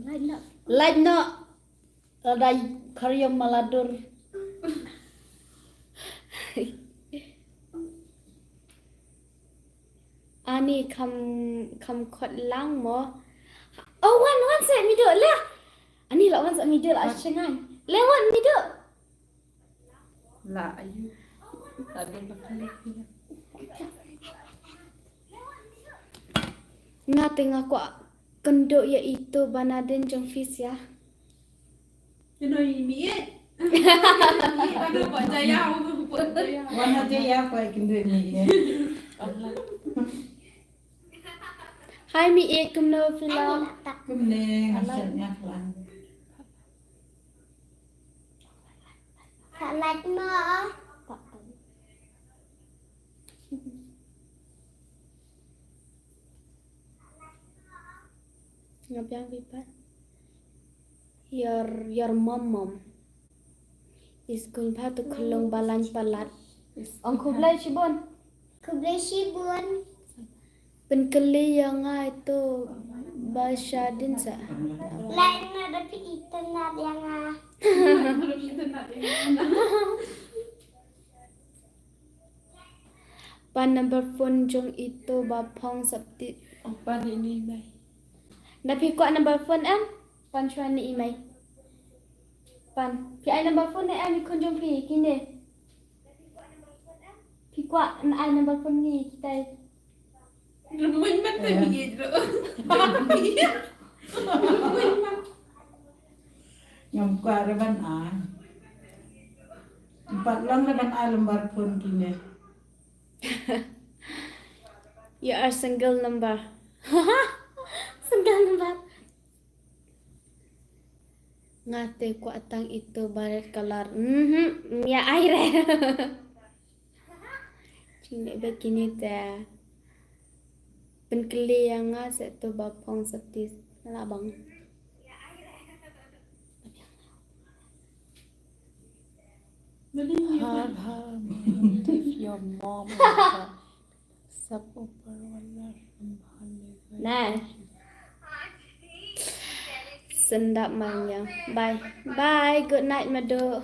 Lai nak. Like no. Ada karya Maladur. Ani kam khot lang mo. Oh, one set mi duk lah. Ani lah one set mi duk lah cengan. Lewat mi duk. Lạ ayu. Ada bakal. Nga tengah ko kenduk iaitu Banaden jong fish ya. Cái nơi Mỹ ấy. Ba đưa vợ trai nhau, vợ trai nhau. Warna dia ya kau kena ni. Hai mi kum no film. Kemudian hasilnya lang. Tak like no. Ngapiang pipat. Your mom is going to kulung balan palat. Ang kublay sibon. Keblesi bun. Penkeli yang itu bahasa din sa. Like no tapi internet yang Nó bị thân nạn đấy. Pan number phone jong itu bapong sabti. Ba đi đi đây. Napi ko number phone am? Pan chuan ni imay. Pan. Pi ay number phone ni am ikon jong pi kini. Pi ko ay number phone ni kita. Rồi mình mất tay bị gì nữa. Mình mất. Yang kau reban a. Empat lang reban a lembar pun kini. You are single number. Single number. Ngate ko atang itu baret kalar. Ya aire. Cine begini teh. Penkeli yang ngasih tu bapong septis. Labang. If your mom sub over Nah. Sendap manya. Bye. Bye. Good night, Madu.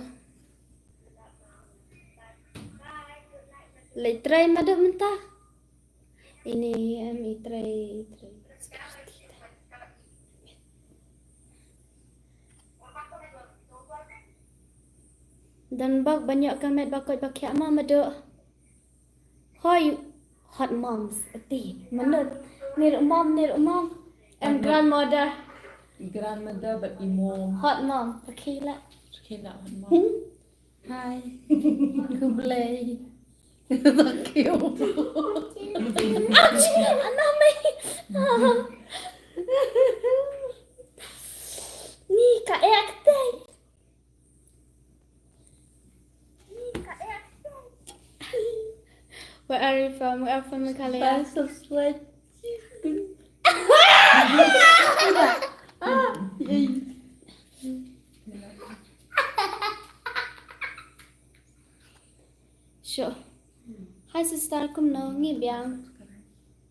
Letray Madu mentah. Ini itray. Dan bak banyak kamet bakot pakai ama Madu. Hoy, hot moms. Ati, menurut niruk mom. And grandmother. grandmother but imom. Hot mom. Pakai lah. Okay lah, mom. Hi. Kublai. Thank you. Anak mai. Ni kak aktai. Where are you from? We are from Meghalaya. So sweet. Sure. Hi sister, kum no ngi biang.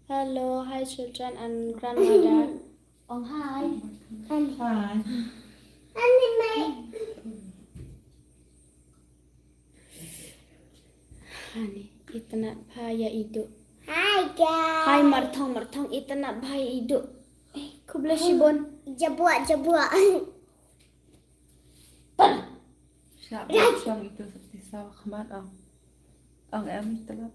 Hello, hi children and grandmother. Oh hi. Hai. Ani mai. Hani itana bhaya idu. Hi guys. Hai marthong itana bhaya idu. Kubla shibon. Jabua. Siap sang itu seperti sawah kemar ang em telap.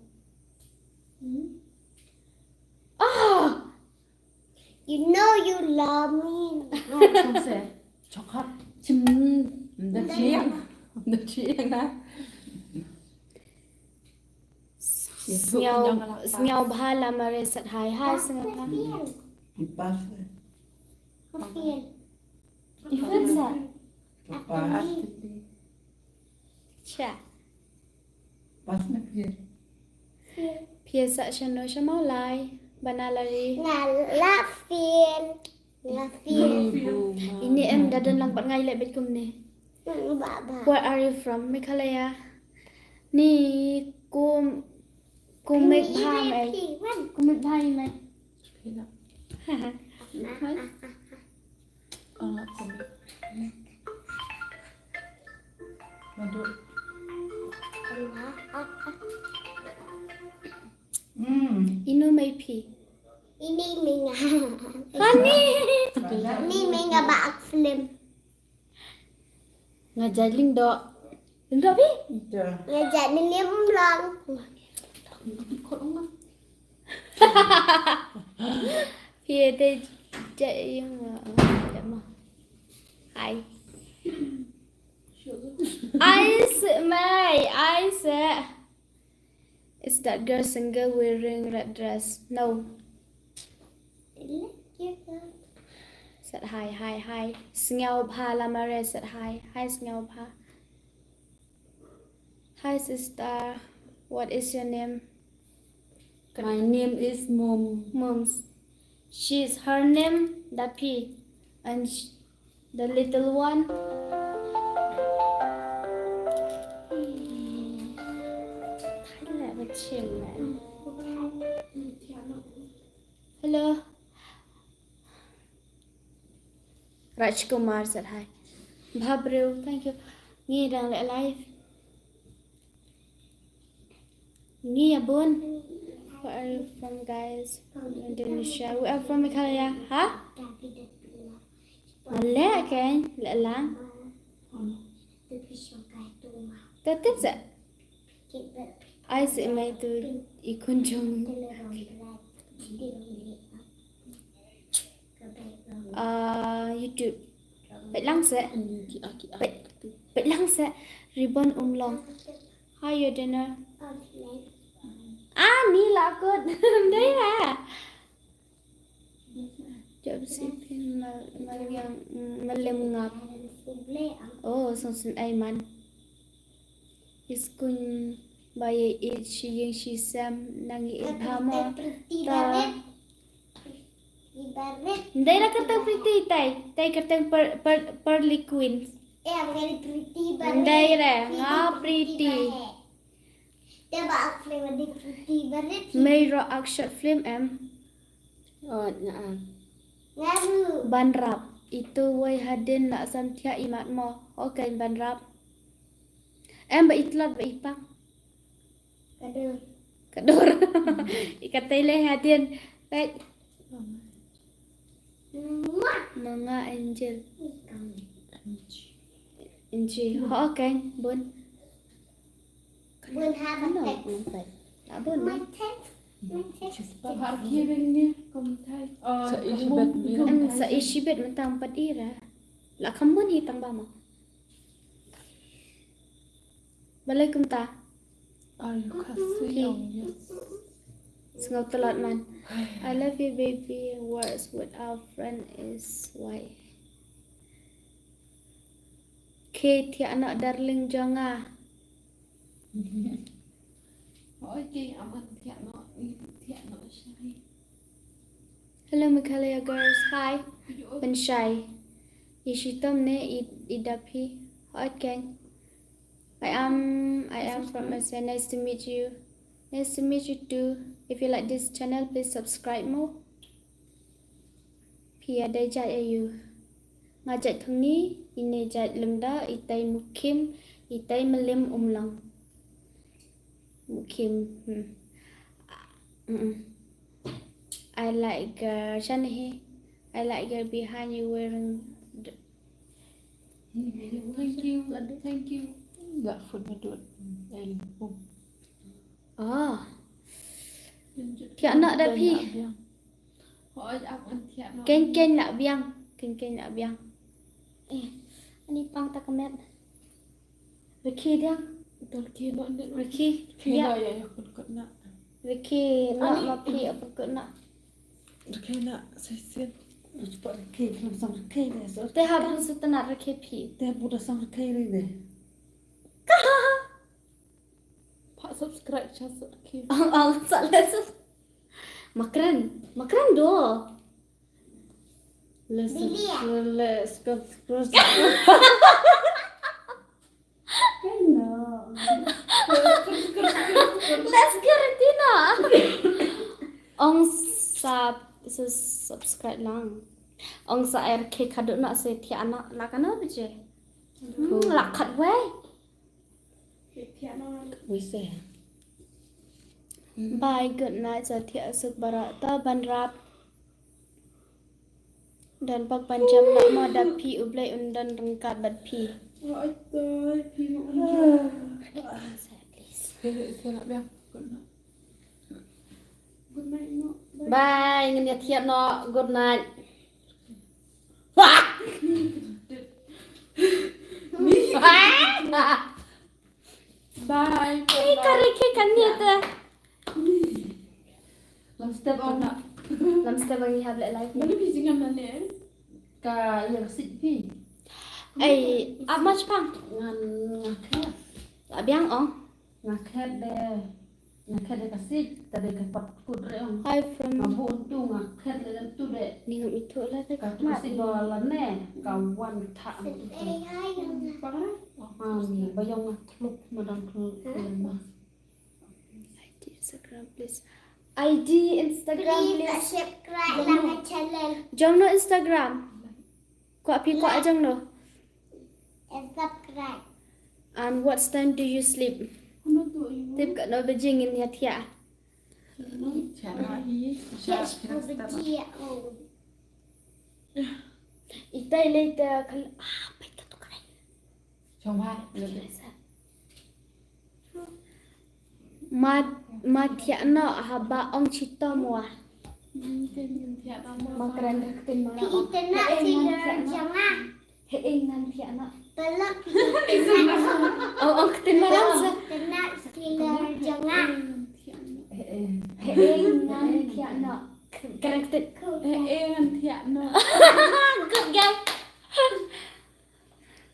You know you love me. Không sẽ coklat chim udah chiang na. Sngaw bhala mare sat hai sngaw ha. Pas. Phiền. Ifan sa. Pas. Cha. Pas na pia. Phia sa shano shamau lai banalari. Là phiền. Ini em dadan lang pat ngai le bet kum ne. Bà. Where are you from? Meghalaya. Ni kum make bha mai. Kum make bha mai. Pila. Ha. Kami. Madu. Inu mai phi. Ini mình Hani. Ini mình bạc film. Ngajaling do. Ndo pi. Ida. Ngajak ni liam lang. Phia đây chạy mà mà. Hai. I said. Is that girl single wearing red dress? No. Said hi. Sngaw bha lamare said hi. Hi sngaw bha. Hi sister. What is your name? My name is Mom. Moms. She's her name Dapi. And the little one. Hello. Raj Kumar said hi. Bhabreu, thank you. Nghe đang lại live. Nghe bun. Where are you from, guys? Indonesia. We are from Meghalaya. Huh? Lẹ cái lẹ lang. Tiếp sẽ. Ai sẽ mày từ ikon chung. YouTube. Vậy lăng sẽ. Vậy lăng sẽ. Ribbon long. How your dinner? Ni là good. Đấy là. Chụp xếp mà lem ngọc. Song sin ai man. Iskun baye it she sam nangi ibhamo ta. Đây là cái pretty tay cái pearly queen. Em very pretty but Đây là ngó pretty. Dia bạc film di pretty but Mayro action film em. ngaru. Banrap itu way hadin nak samtia imat mo. Okay banrap. Em ba itlat ba ipang. Kador. Ikatay le hadin. Right. Mga angel. Angel. Okay, bun. Bun have a text. Đã bun. My text. Bahar kiringnya komentar. Sa Elizabeth Em sa isibet mentang pat ira. La kambun hitang ba mo. Balay kum ta. Are you kasih? Sengaw telot man. I love you baby. Words with our friend is why. Kate ya anak darling jonga. Okay, aman thiện nó sai. Hello Meghalaya girls. Hi. Ben Shai. Ishitom ne idapi. Hot gang. I am from Malaysia. Nice to meet you. Nice to meet you too. If you like this channel, please subscribe more. Pia day jat ayu. Ngajat thong ni ine jat lemda itai mukim itai melim umlang. Kim. I like Shanahi. I like behind you wearing. Thank you. Gak food medut. Oh. Thiện nợ đã phi. Hỏi ông ăn thiện nó. Kênh nợ biang. Kênh nợ biang. Anh pang ta comment. Ricky dia. Turki nó nên Ricky. Khi Ya. nào vậy con cận nạ. Ricky nợ mà phi ở phần nợ. Khi nạ say xiên. Cepat Ricky belum sang Ricky deh. So Teh habis itu nak Ricky phi. teh udah sang Ricky deh. Pak subscribe cho Turki. Oh, salah. Makan doh. Let's go. Let's get it Tina. Ông subscribe lang. Ông sa air ke kadut nak se thi anak nak kana beje. Lak khat we. Thiện nó. We say. Bye, good night sa thi asuk bara ta ban rap. Dan pak panjam nak mo da pi ublai undan rengkat bat pi. Hỏi tôi thì nó Thế nào bé? good night nó. Bye, ngân thiện no good night. Bye. Ni kare ke kan ni ta. Làm step on nạ. Lam sta bang have life. Mana biji ngan nè. Ka yang sit pi. Ai much pang. Ngan ngakhet. La biang ong. Ngakhet deh. Ngakhet deh kasih. Tadi kepat kut reong. Hi from Mabu untung ngakhet le tu deh. ni ngam itu lah ta Ka tu kasih bola nè. Kawan tak. Bye. Ni bayang ngatluk madang kluk. Instagram please. ID Instagram please. subscribe lang channel Jom no Instagram. Ko api ko ajang no. and subscribe. And what time do you sleep? Nó tụi nó. Tip kat no bejing in ya tia. Cara i. Yes, for the dear. Itai later kal pai ka tu kai. Chong hai. Ma tia no haba ong chito mo. Thiện nó Ma kran tin ma. Kita nak tidur jangan. He ngan tia no. Pelak kita nak. Ong tin ma ram sa. Kita nak tidur jangan. He ngan tia no. Kran tin. ăn thiện nó. Good guy.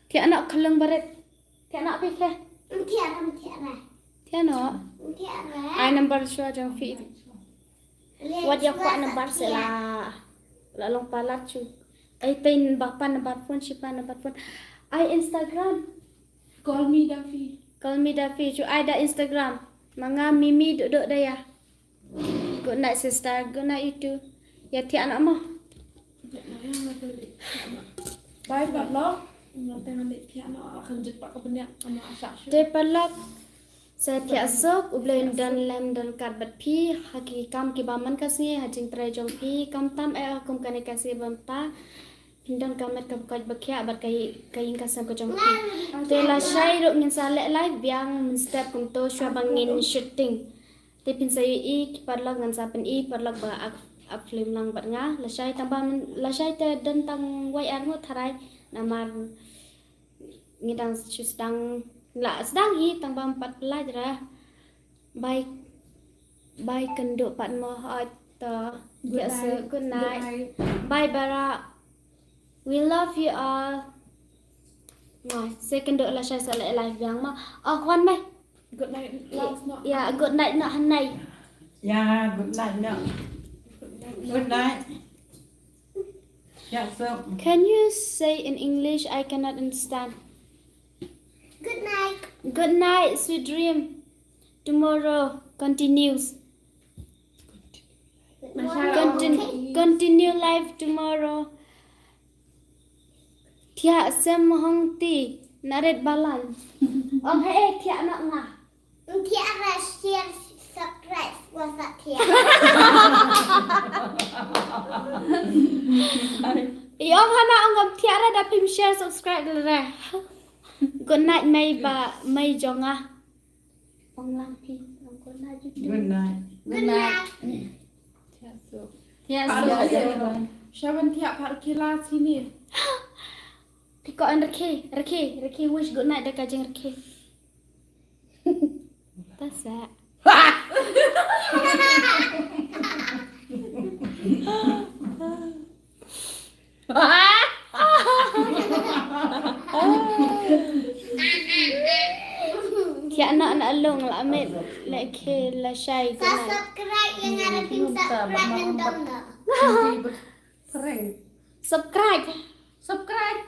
Tia no khalang baret. Tia no pi ke. Tiada. Tia no. Tiada. I number show jang fi. What your phone number sila. La long palat chu. Ay tin bapan number phone sipa number phone. I Instagram. Call me Daffy. Call me Daffy chu I da Instagram. Mga mimi duduk dah ya. Good night sister. Good night you too. Ya tia anak mo. Bye bạn đó. Nó tên là thiện nó akan jumpa ke benak sama asak. Te palak. Saya tia sok ublain dan lem dan kat bat pi haki kam ki baman kasih hajing trai jong pi kam tam akum kane kasih bamta. Pindon kamet ka buka bakya bat kayin kasam ko jong pi. Te la shai ro ngin sa le live biang min step kunto shwa bangin shooting. Te pin sayu I ki parlak ngan sa pen I parlak ba ak film lang bat nga la shai tambam la shai te dan tang wai ar mo tharai namar ngidang sedang la sedang I tambam 4 pelaj ra. Bye kenduk pat mo ta biasa good night. Bye bara. We love you all. Rồi, second đợi là sẽ lại live vàng mà. Khoan mày. Good night. Last not. Yeah, good night nọ hắn này. Yeah, good night now. Good night. Yeah, so. Can you say in English? I cannot understand. Good night. Good night, sweet dream. Tomorrow continues. Continue live tomorrow. Thia sem hong ti naret balan. Hey, thia nak ngah. Tiada. rồi. Good night mây jong à. Ông lang phi, ông good night you. Good night. Good night. Thiệt sự. Yes. Ada aja. Siapa tiap hari kila sini? Thì có anh Raki wish good night để cả jeng Raki. That's it. Thì anh alung là mẹ lại khi là shay good night. Subscribe yang ada pin subscribe dan download. Keren. Subscribe. Subscribe.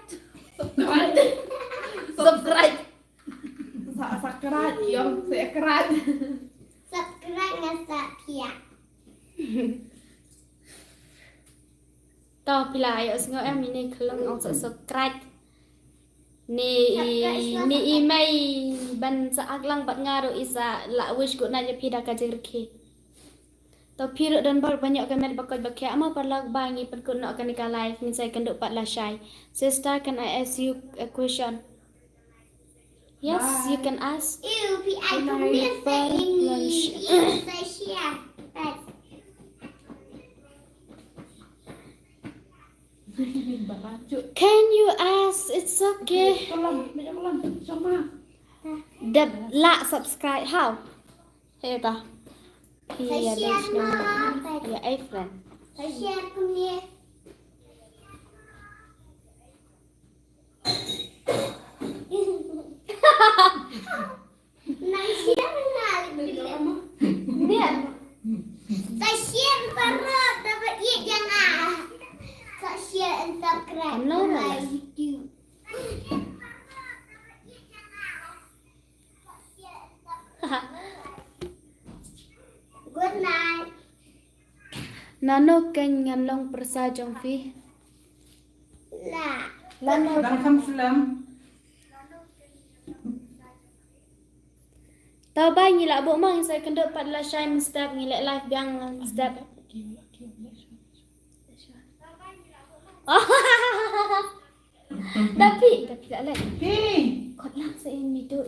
Sakrat, yang saya kerat. Subscribe ngasak pia. Tao pila ayo singo em ini keleng ông subscribe. Ni email ban sa aglang bat ngaru isa la wish good night pida ka jerki. Tao piro dan bar banyak kamera bakal bakai ama parlag bangi pan kun nak kan live ni saya kan duk pat la shy. Sister, can I ask you a question? Yes, Bye. you can ask. Ew, pi ai Good pun night. biasa ini. Saya share. Barajuk. Can you ask? It's okay. Kolam, banyak kolam. Sama. The la subscribe how? Hey ta. Saya share mah. Ya, ai friend. Saya share punya. Nak share mana? Dia. Saya share perut dapat ia jangan. Saya share and subscribe Ano on na my lang? YouTube. Good night. Nano keng ngan long persa jong fi. Lah. Lano Dan kam film. tao ba ngi la bo mang sai kan dot pat la shine step ngi le live biang step. Tapi tak lek. Hei. Kot lang sa ini tu.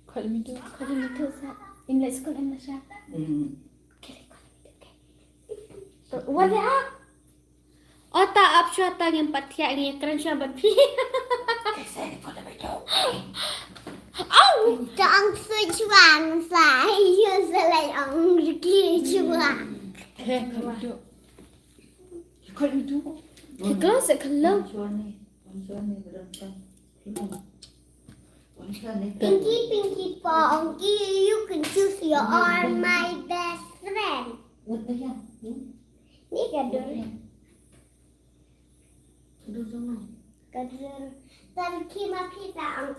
Kau lebih tu. Kot ini tu sa. In la school en la sha. Okay, kot ini tu. Wala ah. Ota ap shwa ta ngin patia ni kran shwa bat pi. Au! Trong suy chuan phải như sẽ lại ông kia chuan. Hei, kau lebih tu. Kau lebih tu. Thì có sẽ khẩn lâu. Pinky Ponky, you can choose your are my best friend. Ni gadur. Gadur. Tapi kima kita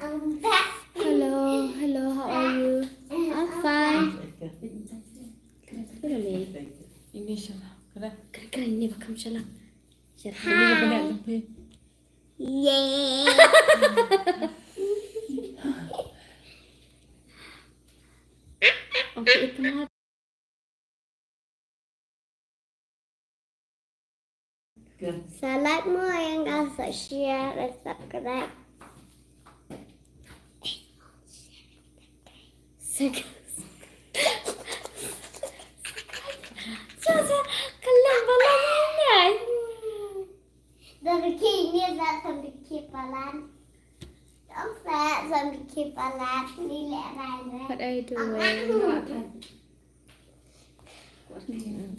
ang best. Hello, how are you? I'm fine. Really? Ini siapa? Kena. Keren ini bakam salam. Ini banyak sampai. Yeah. Okay, itu mah. Salat mo yang gak share dan subscribe. Sasa kalian balon ni. Dari kini saya sampai kipalan. Don't fat sampai kipalan ni lerai. What are you doing?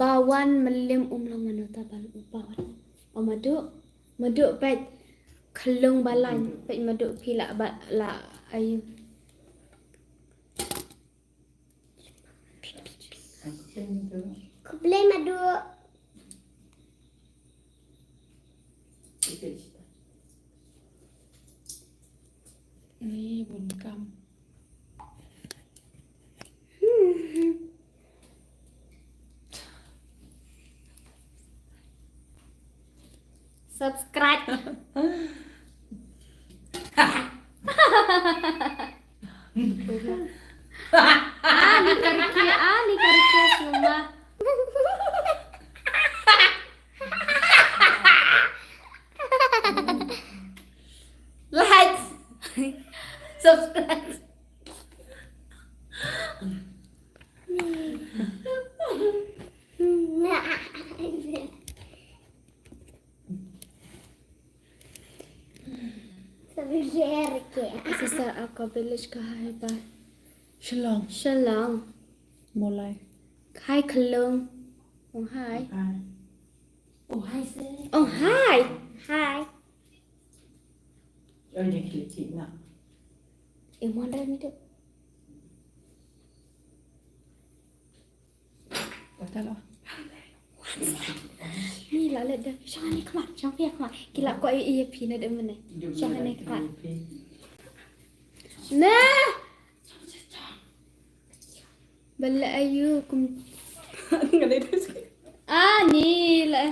Bawan melim umlang manu tabal bawan. Maduk pet kelung balan pet maduk pila la ayu. Kau boleh madu. Ini bunkam. Subscribe. Ni karikia semua. Sisa ako village ka hai ba. ฉลอง Shalom. โมไล Hai kalung. Oh hai. โอ้ให้ซื้อ Oh hai. Hai. เออยังคิดจริงอ่ะ Imon dah ni tu. ได้แล้ว Ni lah le dah. Jangan ni kemat. Jangan pihak kemat. Kila kau EAP na dah mana. Jangan ni kemat. Nah. Bala ayu kum. nggak ada itu sih Ah ni lah.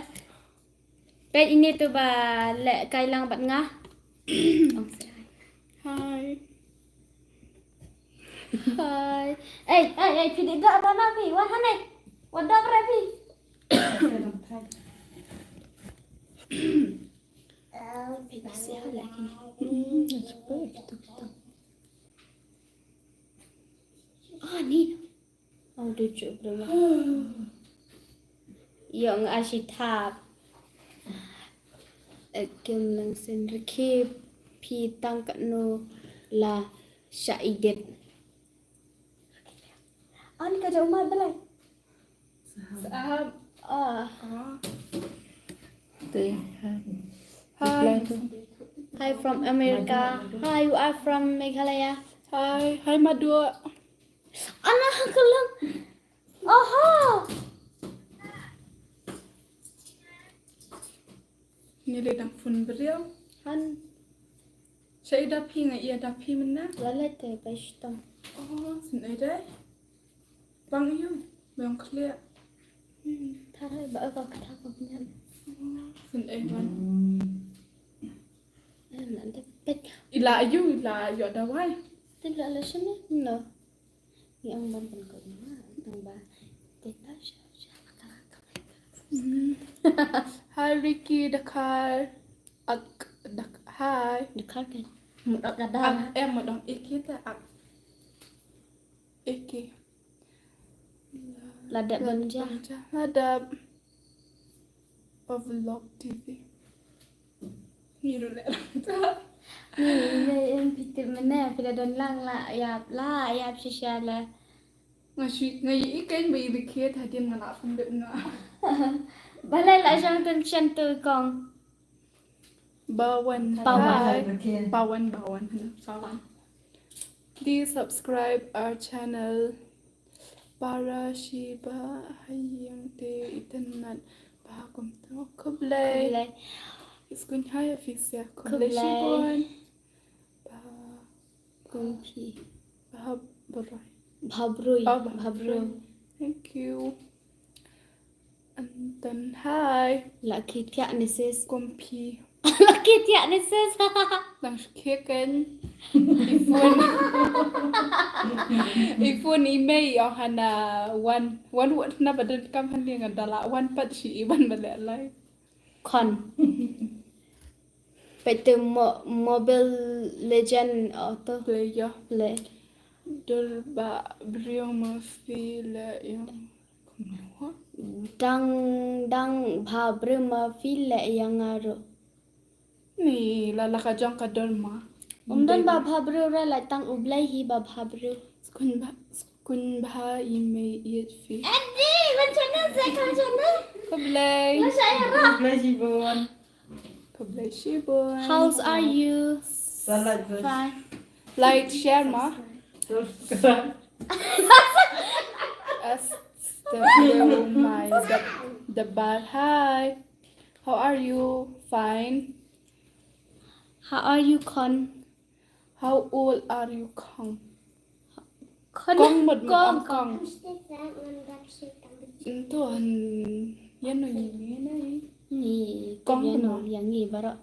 Pet ini tu ba le kai lang bat ngah. Oh sai. hai Hai. Eh, pidi dak tanah pi. Wan hanai. Wadah berapa? Siapa lagi? Ah ni. Oh lucu berapa? Yang asyitap. Kem langsung rekip pi tang kat no la syaidet. Ah ni kerja rumah belai. sahab Ah. tuh hai Hi from America. Hi, you are from Meghalaya. haiมาดู Anak kelang. Aha. นี่เลยดังฝุ่นเปรี้ยว Han ใช้ดับพี่ไงเอียดับพี่มันนะ lalete pastam. อ๋อสินไอ้ได้ฟังอยู่เมืองเคลียร์ Tarai ba ka kata ko niyan. สินไอ้มัน Nanti pet. อีหลาอายุอีหลาหยอดเอาไว้ Tidak lah sini. No. Yang banten ko na. Ang ba. Teta siya. Hi Ricky Dakar ak dak hi Dekat kan. Một đợt ak em mà đón iki ta ak iki Ladak banja. ada vlog TV ni rồi lại Ni yang pitik mana pada don lang la ayap shisha la. ngày ý cái bị kia thời điểm mà lại không được nữa Balai la jang tan chan tu kong. Bawan Bawan Bawan Please subscribe our channel para shiba hayang te itanan bagom to kublay Balai. iskun haya fixya kublay Kublay. shibon ba Kumpi. baray Bhabrui. Oh, Bhabru. thank you and then hi Laki tiak nisis. kumpi Laki tiak nisis. lang kicken ifun email yang hana one what na badan kam handi ngadala one pat si iban bale lai Kon. Pete Mobile Legend auto player play. dul ba brio ma fi la yang Dang bhabru ma file yang aro. ni la la ka jang ka dol ma Umdan ba bhabru ra la tang ublai hi ba bhabru. kun ba email yet fi Adi, macam mana saya kublay saya rap. kublay shibon How's are you? salat Fine. like share ma as the bar hi how are you fine How are you Kon? how old are you kong Kon kong một Kong. kong Mesti saya mendapat siapa. itu han yan no ini nai Ni Kong kong no no. yang ni bara.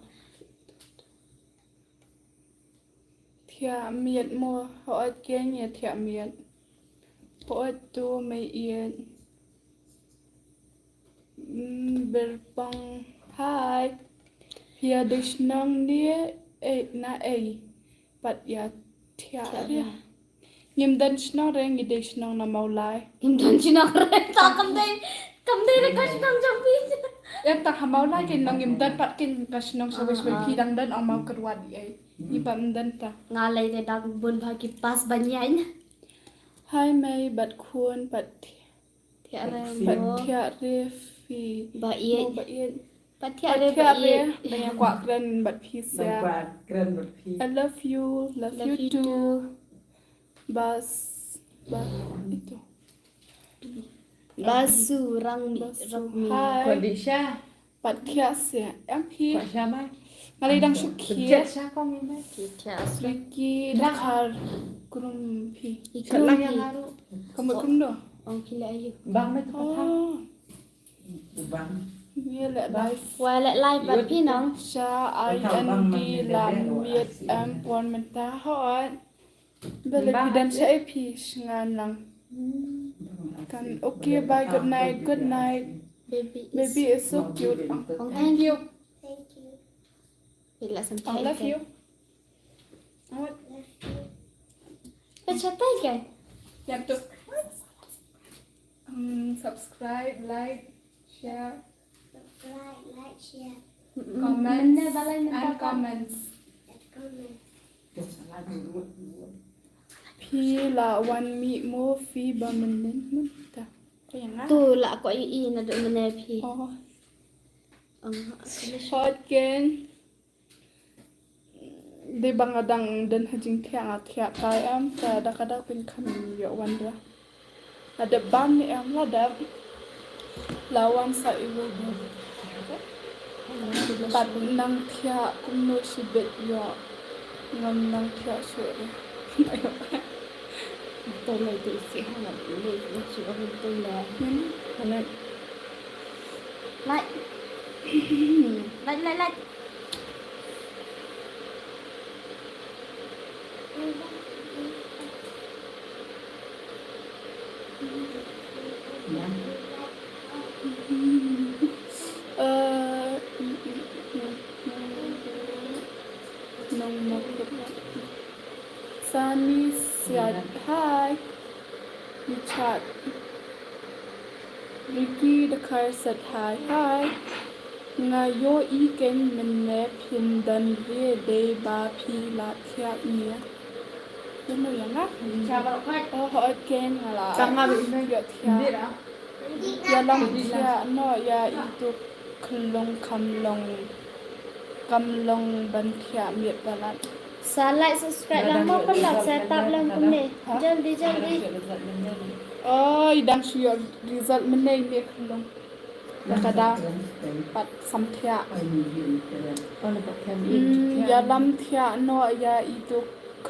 thia miệt mua họ kia nhẹ thia miệt họ tu mấy yên berbang hai hia dish nang dia na pat ya thia dia Nghiêm đơn nó ra nghe đây nó nằm màu lại. Em đón chị nó rồi tao cầm đây là có chị đang trong phi Em tak màu lại cái nó nghiêm đơn bắt cái nó sẽ với khi đang đơn ông màu kedua đi. Đi bấm đơn ta. ngalay te dag bun bagi pas banyain Hai mày bật khuôn bật tiara bật mo thiệt đi phi. ba ye Mo bật yên. ba Bật tiara thiệt ba đi. ye Đây quả kren bật phi Nang xa. quạt keren bật phi. I love you too. Bas itu. basu rang mi Basu. rak mi Hai. Quạt đi xa. Bật thiệt xe. Em phi. Quạt xa mai. Ngalay đang suk Bật kia. chết xa con đi mai. tias Ricky dakar kurum phi. Sợ ikrum lăng hi yang haru. Kamu kum do. ong kila ayu Bang mai tempat hang. Oh. Bang. Nghe lại bài. wa le lai bat pi nong Cha ai anh đi làm miệt em buồn mình ta hỏi. Bây giờ thì đang sẽ phi ngan lang. Kan okay bye good night. baby Baby is so cute. ong thank you Thank you. bila sam I love you. pa chatai ke Yang tu. Subscribe, like, share, Like, share, comment, ne balai men and comments. and comment. Chết xa lăng đi ruột. Phi là one meet more phi ba mình đến mất ta. Cóอย่างนั้น tu la ko i na do mene pi Oh. ong Hot gen. Di bangadang dan hajing tiang kai am ta da kada pin kami yo wandra. Ada ban ni am ladap. Lawan sa ibu bu. Bat nang tia kum no sibet yo. Ngam nang tia sure. tôi lấy tự sĩ hay là lấy sự ong tôi là Mana lại lại nong mo Sunny said hi. You chat. Ricky the car said hi. Ngayo iken menne pindan re de ba pi la thia nia. Yun mo yan nga? Chào bạn khách. Ho ken ngala. Càng ngà bị nơi Ya Biết thia. đã. Ya lang thia no ya itu klong kamlong ban thia miet balat. Sa like subscribe lang mo pa lang set up lang ko ni. Jaldi jaldi. Ôi, đang suy result mình này miệt luôn. Là cả đa bắt xăm thia. Con là bậc thêm yên. Ya lam thia no ya itu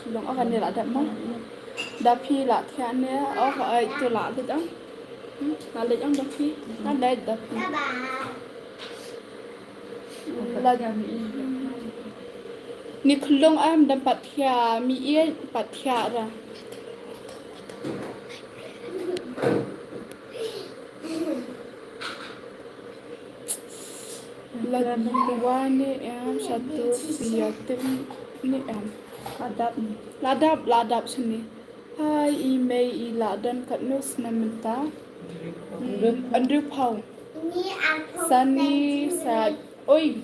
luôn ở gần này là đẹp mà. Đa phi là thia nè, ở hỏi tôi là được không? Là được không đa phi? Nó đây đa phi. Bye bye. Là ni khulong am đam bắt thia mi yên bắt thia ra. Dua ni em, satu dua tiga ni em. Ladap sini. Hai email iladan kat nus namenta. Andrew Pau. Ini aku. Sunny said, oi.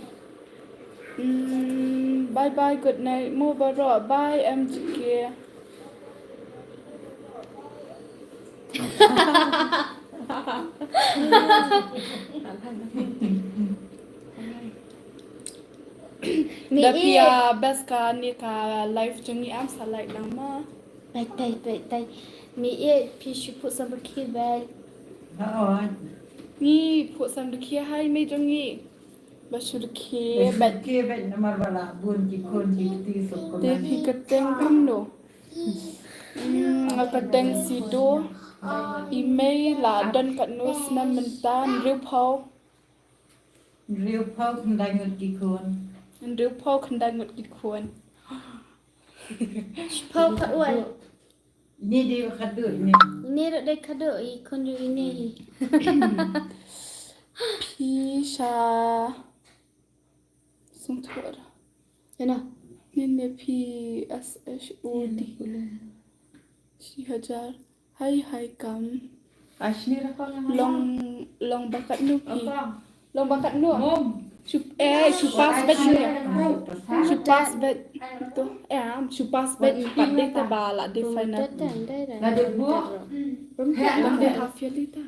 Bye bye, good night. Mo baro, bye em kia. Mi Tapi i ya best ka ni ka live jengi am salai nama. Bye tay. Mi i pi shu put some kid bag. Thôi. Ni put sam de kia hai me jengi. Basur kia Bây bet kia vậy nó mà bảo là buồn chỉ khôn chỉ tí sụp con de này. pi keteng kum no. Keteng sido. Email la dan kat nus namenta Andrew Pau. Riêu phao không đánh được chỉ khôn. Andrew Pau kendai ngot git kuan. Pau ka oi. Ini dia kadur ni. Ini ro de kado i kon ju ini. Pi sha sung thor. Yana. Nene pi s h o d. 4,000 hai kam Asni ra ko nga. long bakat nu pi Apa? long bakat nu Mom. chupas bet ni chupas bet to chupas bet ni pande ta bala de final Là được bữa. kan de half yearly ta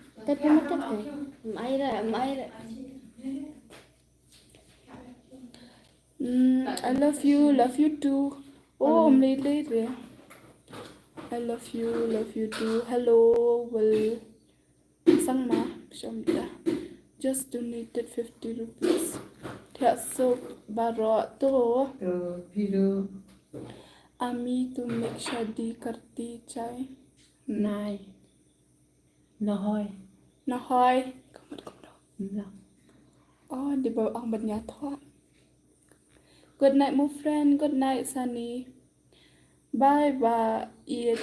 I love you too. Oh, lady. I love you too. Hello, well, sang ma, shamda. Just donated 50 rupees. That's so barot to. To Piru. Ami to make shadi karti chai. Này. Nó hoi. Na hoy. Come on. Dạ. Oh, di bawah ang banyak thoa. Good night, my friend. Good night, Sunny. Bye bye. Ia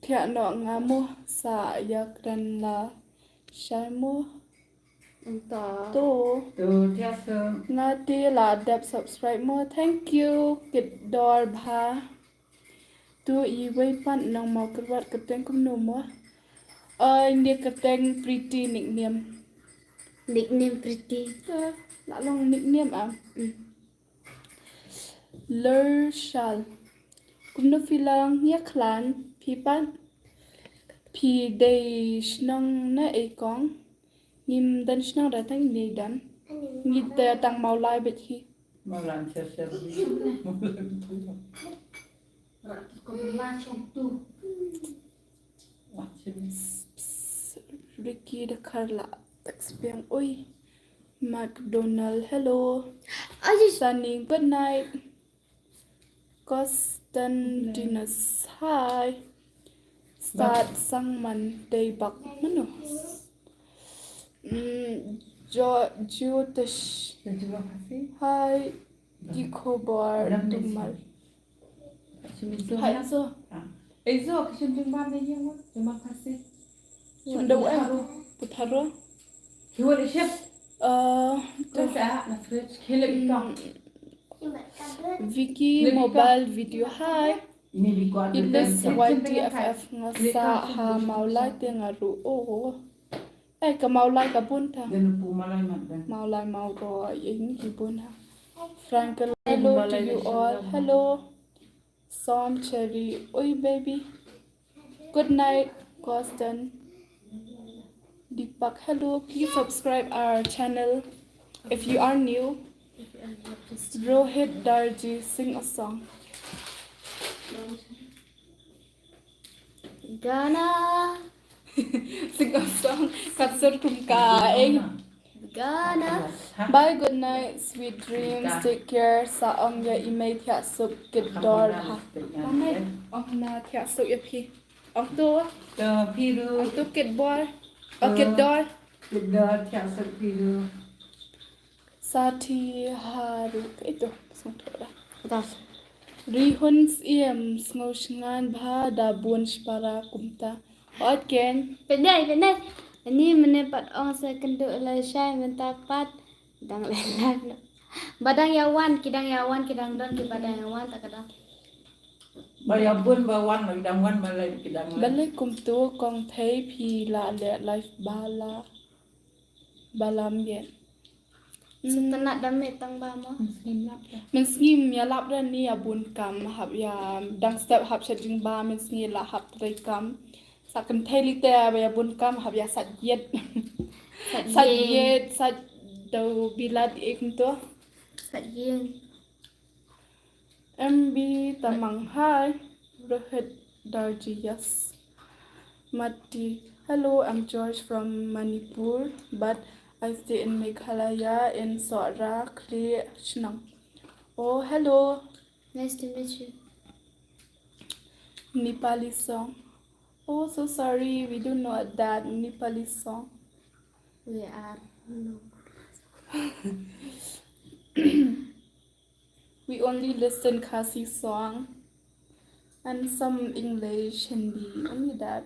thiện nọ ngà mua sa yak dan la shai mua to To theo sơ. ngà ti la dep subscribe mua. Thank you. Kit door bha. Tu I wei pan nang mau kerwat keteng kum no mua. Ini keteng pretty nickname. Nickname pretty. Nak long nickname Lershal. Kum no filang ya klan pi pan pi day shnang na e kong nim dan shnang da tang ni dan ni ta tang mau lai bet hi Mà làm sơ sơ. Ricky da karla expiang oi McDonald hello Sunny good night Constantinus hi start sang man day bak mano Jyotish Terima kasih. hi Dikobar tumal hi so Ezo, kisah jumpa lagi ya, terima kasih. Sundau Putaro Hiwa di chef. to Terus na fridge. Kilo ito. Vicky mobile video hi Ini di kuat. Ilis YTFF ngasa ha maulai te ngaru oh ka maulai ka bunta Dan po malay man. maulai mau ro ing ki bunha Frankel hello to you all hello Som Cherry oi baby good night Costan Deepak hello please subscribe our channel if you are new Rohit Darji sing a song Gana. sing a song katsur kum ka Gana. bye good night sweet dreams take care sa ong ya email thya sup kit dor ha ong na thya sup ya phi ong to To Piru. ong to kit boy kit dor Sudah tiasa Piru. Sati haru ito song thora Das. Rihuns iem sngan bha da bunch para kumta again Pendai. Ini menepat orang saya kenduk lai syai mentak pat dang lelan. Badang yawan kidang don ki badang yawan tak kadang. Bayar pun bawan lagi dangan balai kita. balai kumtu kong thei phi la le life balam yen Setenak damit tang ba mo. min ngim ya lap ran ni ya bun kam hab ya dang step hab shajing ba min ngi la hab tre kam sakan thei li te ba ya bun kam hab ya sat yet sat do bilad ek to Sat yeng. MB tamang hai Rohit Darji yes Mati hello I'm George from Manipur but I stay in Meghalaya in Sora Krishnam oh hello Nice to meet you. Nepali song oh so sorry we do not that Nepali song We are. No. we only listen Khasi song and some English Hindi only that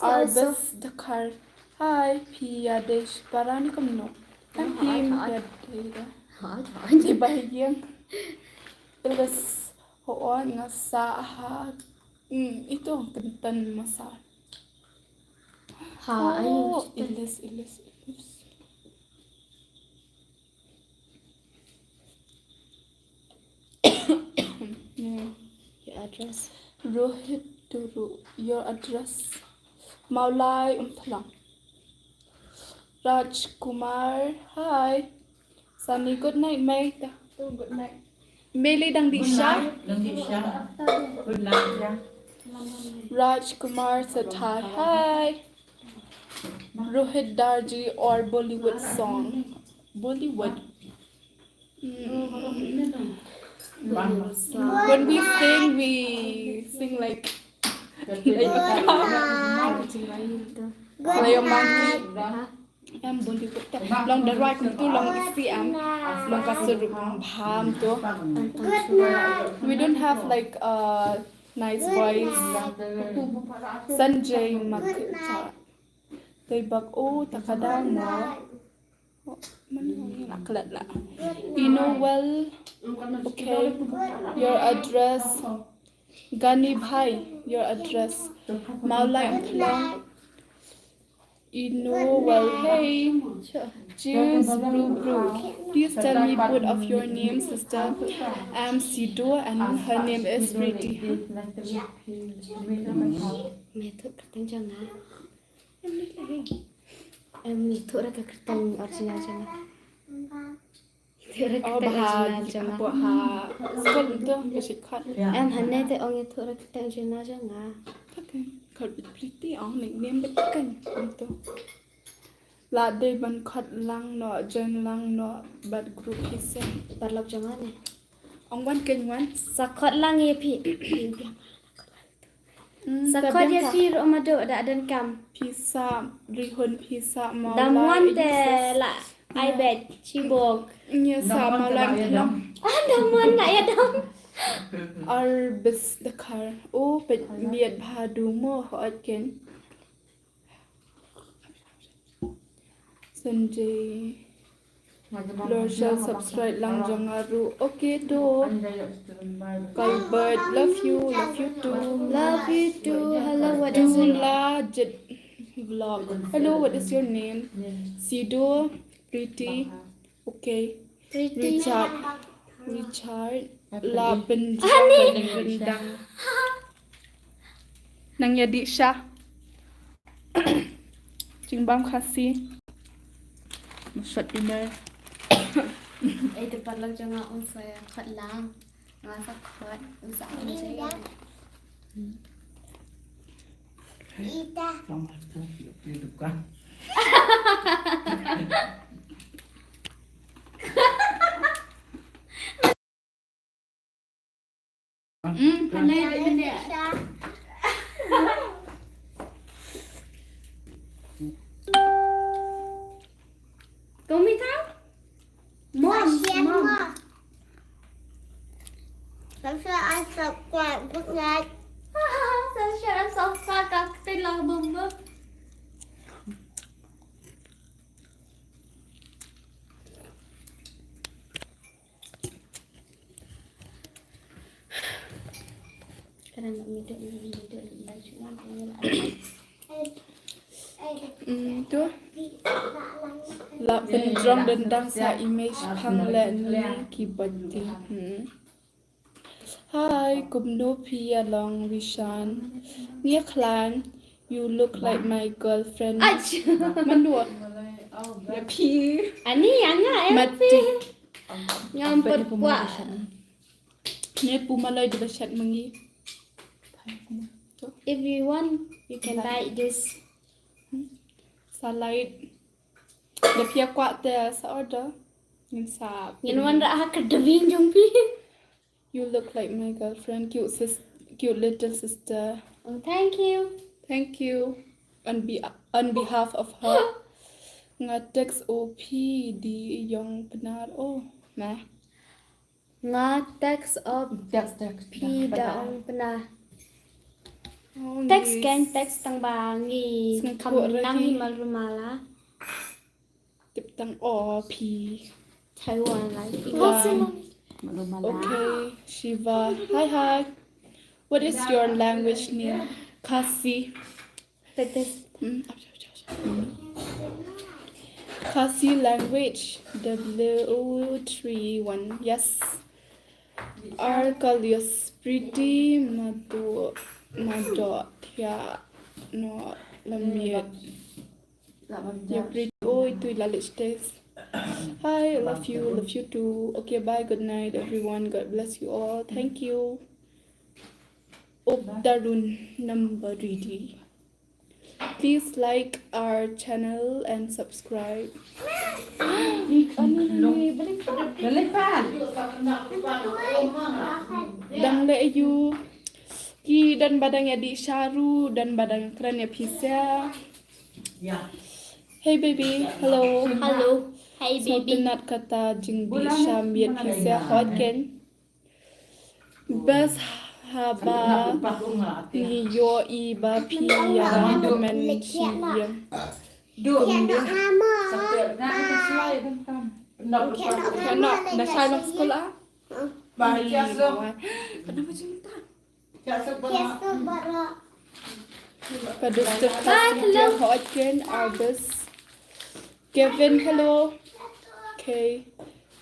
our best the car hi Pia Desh Parani kamno I'm Pia Desh di bahagian terus hoon nga sa ha Itu kenten masal. Ha ayo Oh, ilis. your address. Rohit Duru, your address. Maulai Umphalang. Raj Kumar, hi. Sunny, good night, mate. Good night. Meli dang di siya. Good night, yeah. Raj Kumar said hi, hi. Rohit Darji or Bollywood song. Bollywood. When we sing like Leo Monkey. Em Bollywood. Long the right tu long isi long kasurup bham tu. We don't have like a nice voice. Sanjay Makcha. They bag takadang mo. Naklat la. You know well. Okay. Your address. Gani Bhai. Your address. Maulai Amplang. You know well. Hey. Cheers, bro. Please tell me both of your names, sister. I'm Sido and her name is Riti. Mẹ thử kerteng jangan. Em thử ra cái kerteng original jangan. Thử ra Oh, kerteng bahag original jangan. baha. Skol itu kasi kat. Em hanya tu orang thử ra kerteng original jangan. Okay. Kat pretty ang nickname betkan itu. La day ban kat lang no jen lang no bad group hisen. Parlok jangan ni. Ang wan ken wan. Sakot lang ya pi. Sakot ya pi romado ada kam. Pizza rihun pizza mau. Damuan te la I bet cibok. Nya sama lang lang. Damuan nak ya dam. Arbis the car. Oh, but liat bhadu mo hot ken. Sanjay. Lorshal subscribe lang jangaru. Okay to. Kalbert, love you too. Love you too. Hello, what is your name? Dula Jet vlog. Hello, what is your name? Sido, Pretty. Okay. Pretty. Richard. Labendang. Nang yadi siya. Jingbam kasi. Masyad dinner. Itu parlok jangan saya kat lang. Nggak sakot. Usah aja. Ita. Selamat kehidupan. Pandai. Kau minta? Mom. Subscribe, good night. Saya subscribe kat telang bomba. Karena nak minta cuma Tu. Labendang dendang sa image panglan ni kibati. Hi, kumno pia long Vishan. Nia clan, you look like my girlfriend. Manua. Ya pi. Ani yang Mati. Nyampet kuat. Ni pumalay di basyat mangi. If you want, you can buy this. Salad. The pia kuat te sa order. Nin sa. Yan wan ra kedebing jong pi. You look like my girlfriend, cute little sister. Oh, thank you. Thank you. On behalf of her. Nga text OP di yung penar. Oh, nah. Nga text of Text. pi daong pernah. Oh, Text yes. kan text tang bangi. Singkut Kamnang lagi. himal rumala. Tiptang OP. Taiwan lagi. Okay, Shiva. Hi. What is your language name? Kasi. Like this. Kasi language. W31. Yes. Arcalius. Pretty Madot. Yeah. No. Lamiet. You're pretty. Oh, itu lalit days. Hi, love you too. Okay, bye, good night, everyone. God bless you all. Thank you. Darun number ready. Please like our channel and subscribe. Lelepan. Dan le you ki dan badangnya di Sharu dan badang kerennya Pisa. Ya. Hey baby, hello. Hello. Hey So baby. tenat kata jeng di Syamiat Pisa hotken. Best haba ni yo iba pia mention. Duk. Mama. Cannot, dah salah sekolah. Baca so. Kenapa cinta? Cak Yes, bara. Pada kasih dia hotken Arbus. Kevin, hello. Okay.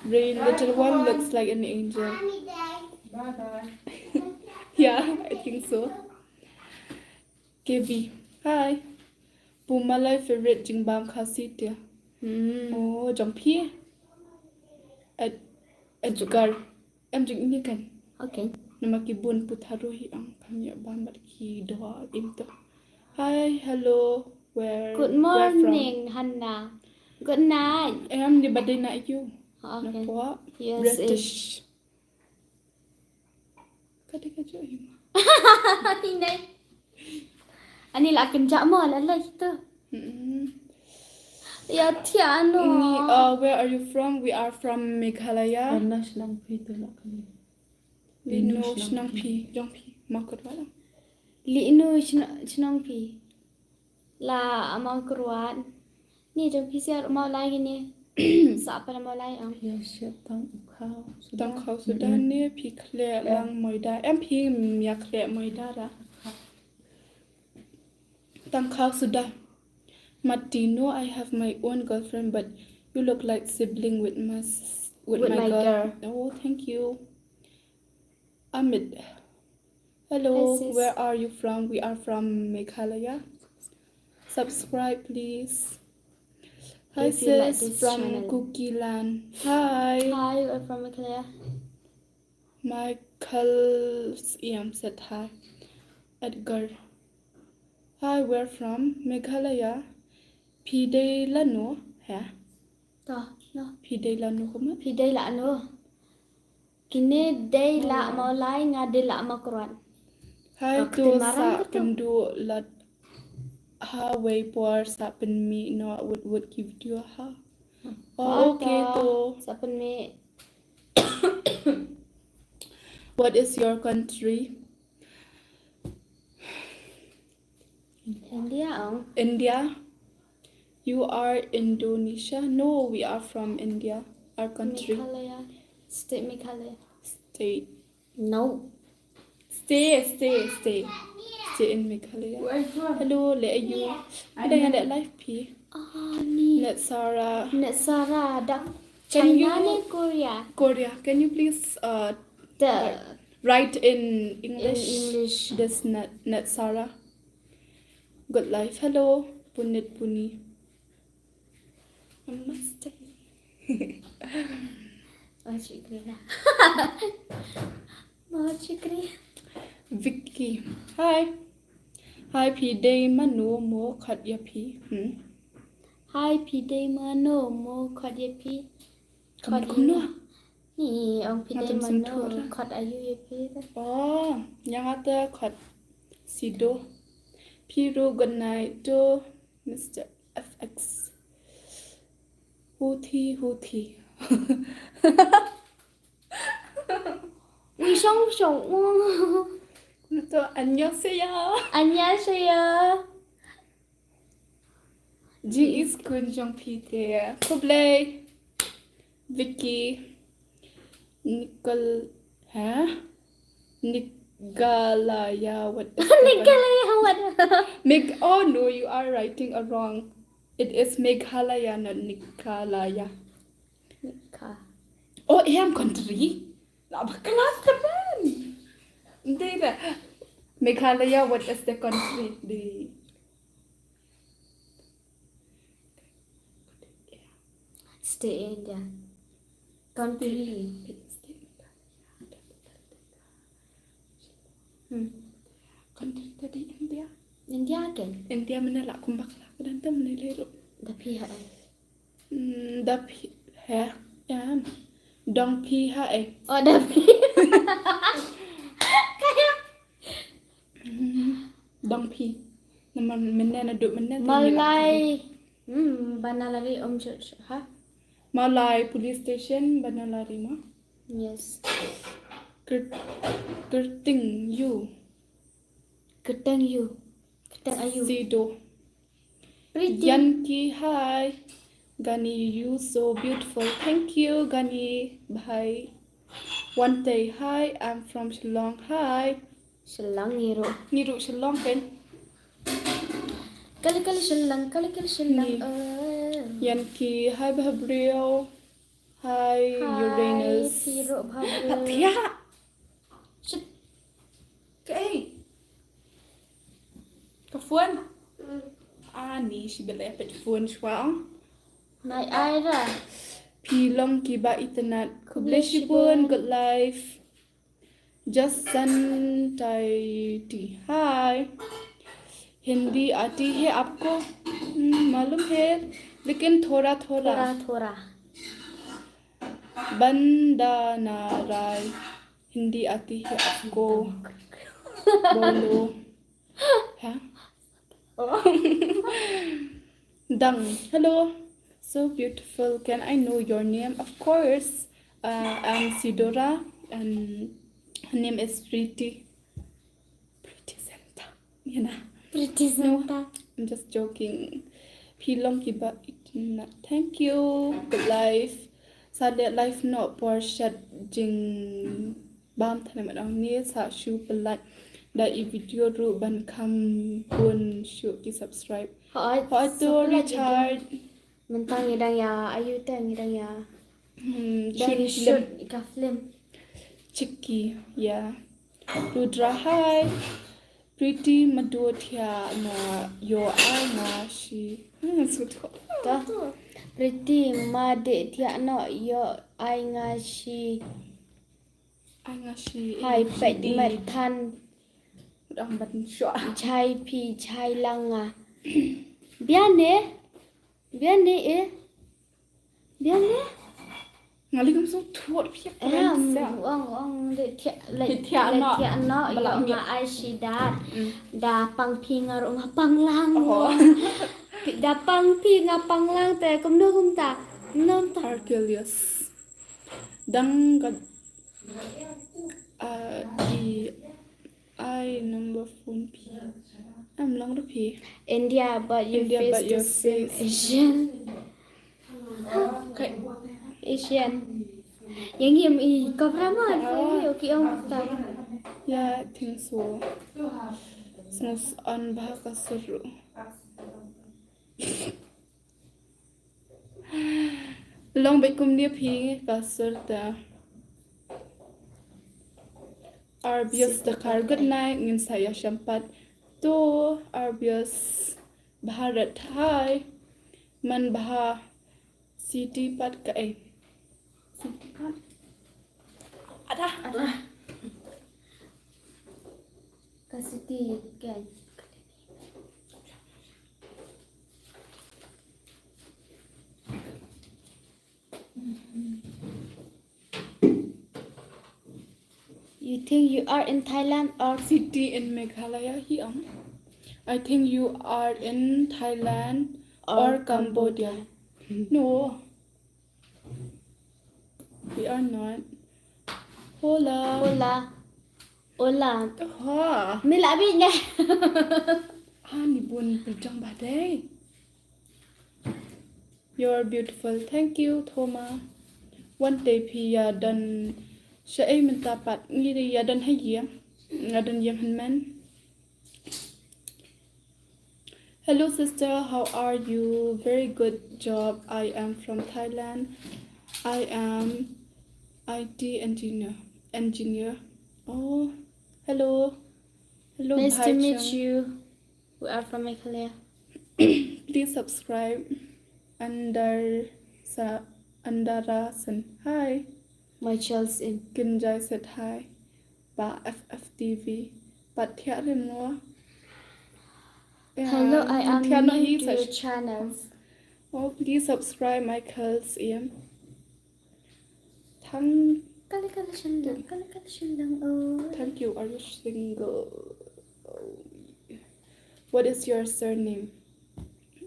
Rain, little one looks like an angel. Mommy day. Bye bye. Yeah, I think so. KB, hi. Pumalai favorite jingbam kasih dia. Oh, jampi. Edgar. Em jing ini kan. Okay. Nama kibun putaruhi ang kami bambat ki doa into. Hi, hello. Where? Good where from? morning, Hannah. Good night. Em di badai na you. Okay. Napua. Yes, British. Kadang aja ima. Ini. Ani lah kenjak mo lalai kita. Ya tiano. Ni, where are you from? We are from Meghalaya. Panas lang pito nak kami. Lino Shnang Pi, Jong Pi, Makot Wala. Li inu chnong pi. La amau keruan. Ni jom pisiar mau lagi ni. Siapa mau lagi ang? Ya siap tang ukau. Tang Khao Sudan ni Pi Kle Lang Moida. Em Pi Mia Kle Moida ra. Tang Khao Sudan. Martino, I have my own girlfriend, but you look like sibling with my my girl. Oh, thank you. Amit. Hello, Hi, sis. where are you from? We are from Meghalaya. Subscribe, please. Hi, If you like sis, this from channel. Cookie Land. Hi. Hi, we're from Meghalaya. Michael's said hi. Edgar. Hi, where from? Meghalaya. Pide Lano. Yeah. Toh, no. Pide Lano kuma. Pi day la ano. Kini day la mau lai ngade la mau keruan. Hi, Kak to timarang sa ka to. pendu lat ha way por sa pen mi no would give you ha. Oh, okay to. Siapa ni? What is your country? India ang. India. You are Indonesia? No, we are from India. Our country. Meghalaya. State Meghalaya. State. No. Stay in Meghalaya. Hello, le you. Ada yang ada live P. Ah ni. Net Sarah. Net Sarah dak Can China you- ni Korea. Korea. Can you please The write in English? In English. This net Sarah. Good life. Hello, Punit Puni. Namaste. Oh cikri lah. Mau cikri. Vicky. Hi. Hi, P. Day Manu Mo Khat Ya P. Hai pi day mano mo kod ye pi. Kamu kuno. Ni ông pi day Macam mano sentuh lah. kod ayu ye pi. Oh, yang ada Khat Sido. Piru good night to Mr. FX. Huthi. Ui song song. Ito, annyeonghaseyo. 안녕하세요. Jing is Kunjong Peter. Kublai. Vicky. Nicole. Huh? Meghalaya. What is Meghalaya, what? Oh no, you are writing a wrong. It is Meghalaya, not Meghalaya. Oh, I am country. Apa kelas teman? Tidak. Meghalaya, what is the country? Stay India. Country. Country tadi India. India kan? India mana lah kumbak lah. Dan tu mana lelu. Tapi ha. Dapi ha. Ya. Dong pi ha eh. Oh, tapi. Dong pi. Nama mana nak duduk mana? Malay. Banalari Church. Ha? Malay police station Banalari ma. Yes. Kerting you. Ketang you. Ketang ayu. Sido. Pretty. Yanki hi. Gani you so beautiful. Thank you Gani. Bye. One day hi. I'm from Shillong. Hi. Shillong Niro. Niru Shillong kan? Kali Shillong. Ni. Yanki hi Bahabriel. Hi Uranus. Piro Bhabu. Hatia. Shit. Cái phun ni si bela pet phun swang Nai Aira. pilong kiba internet kublish pun good life just santai ti hi Hindi आती है आपको मालूम है लेकिन थोड़ा थोड़ा Thora. बंदा नाराय हिंदी आती है आपको बोलो हाँ Dang, hello, so beautiful. Can I know your name? Of course. I'm Sidora, and her name is Pretty. Pretty Santa. You know. Pretty Santa. I'm just joking. Pilong kiba itna. Thank you. Good life. Sadly, life not Porsche jing bam thane madang ni sa shu pelat. Da I video ru ban kam pun shu ki subscribe. Hỏi Auto Richard. Mentang ngidang ya, ayu tang ngidang ya. Shoot Dan shoot ka film. Chicky, yeah. Rudra, hi. Pretty Madotia na yo ai na shi. Suto. Ta. Pretty made tia no yo ai nga shi. Ai nga shi. Hai pet mat than Dang ban shwa. chai pi chai langa. Biane e. Biane. Ngali kum so thot pia. Ong le tia Tia no. yo nga ai shi da pang pi nga ro nga pang lang. Da pang pi nga pang lang te kum no kum ta. Nom ta. Archelius. Dang kad I number phone P. I'm long the P. India but your India, face but your the same face. Asian. Okay. Asian. Yang hiểm ý có ra mà hiểu kỹ ông ta. Yeah, I think so. Snus on bahaka suru. Long bekum dia pi kasur ta. Arbius Dakar, good night. Ngin saya syampat. To Arbius Bharat, hi. Man Baha City Pat ka eh. City Pat. Ada. Kasih ti kan. You think you are in Thailand or City in Meghalaya here. I think you are in Thailand or Cambodia. No. We are not. Hola. Hola. Ha. Mila biết nha. Ni bun berjang badai. You're beautiful. Thank you, Thoma. One day pia dan saya minta pat ngiri ya dan hai ya. Ngadan yang hanman. Hello sister, how are you? Very good job. I am from Thailand. I am IT engineer. Oh, hello. Hello, Nice to Bhai meet Chang. you. We are from Meghalaya. Please subscribe. Under Andarasan. Hi. My child's in. Kinjai said hi. Ba FFTV. But here more. Hello, I am Thia no new hi to your such. channels. Oh, please subscribe my Michael's Thank Thank you. Are you single? What is your surname?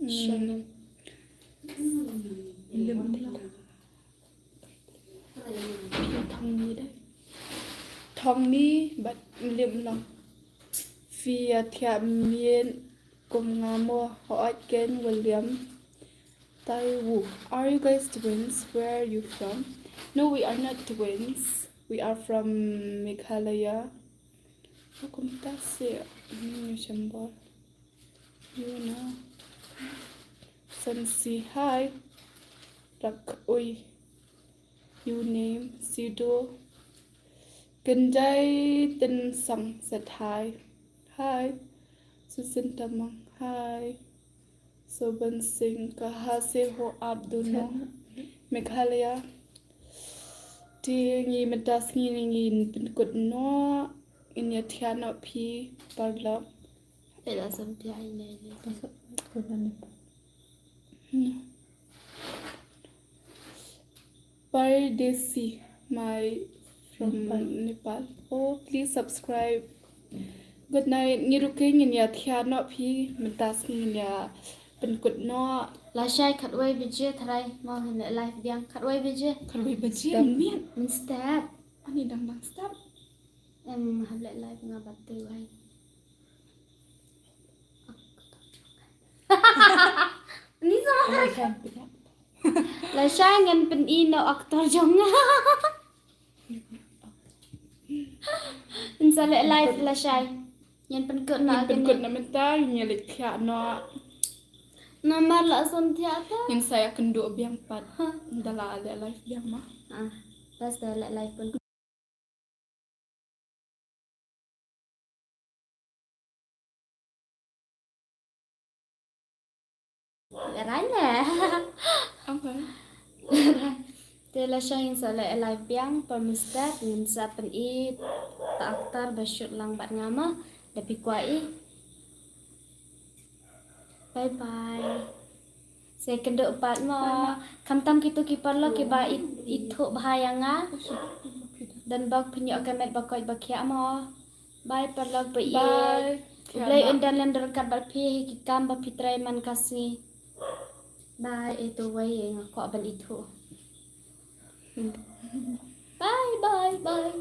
Shannon. Thong mi but lim long. Fia thia mien kum ngamo hoat ken William Taiwu. Are you guys twins? Where are you from? No, we are not twins. We are from Meghalaya. How come that's it? You know. Sansi, hi. Rak oi. You name Sido. Ganjai Tin Sang said hi. Hi. Susan Tamang, hi. Soban Singh, Kahase Ho Abduno. Meghalaya. Ti ngi matas ngi pin kut no. In your tiano pi parla. Pela sampai ini. Pardesi, my from Nepal. Oh, please subscribe. Good night. Ngiruking in ya tiano pi matas ngi ya pin kut no. Lasai katway bije try mau hendak live biang katway bije. Kalui baji mian. Step. Ani dang stop. Hablet live ngabat tu hai. Ni sama. Lasai ngan pen ino aktor jonga. Insale live lasai. Yan pen kut na Pin kut na menta nya lik kya no. Nomor la sontia ta. Yang saya kendo biang pat. Dala ale life biang mah. Pas dah live pun. Rana. Apa? Tela siya yung sa live biang permista dengan sa pen i ta aktar basyut lang bat ngama dapi kuai. Bye bye. Saya kenduk pat mo. Kamtam kitu kipar lo kiba itu bahaya nga. Dan bag pinyo kamet bakoy bakya mo. Bye parlog pa iye. Bye. Ublay undan lender kat balpi kikam bapitray man kasi. Bye itu way nga ko abal itu. Bye bye bye.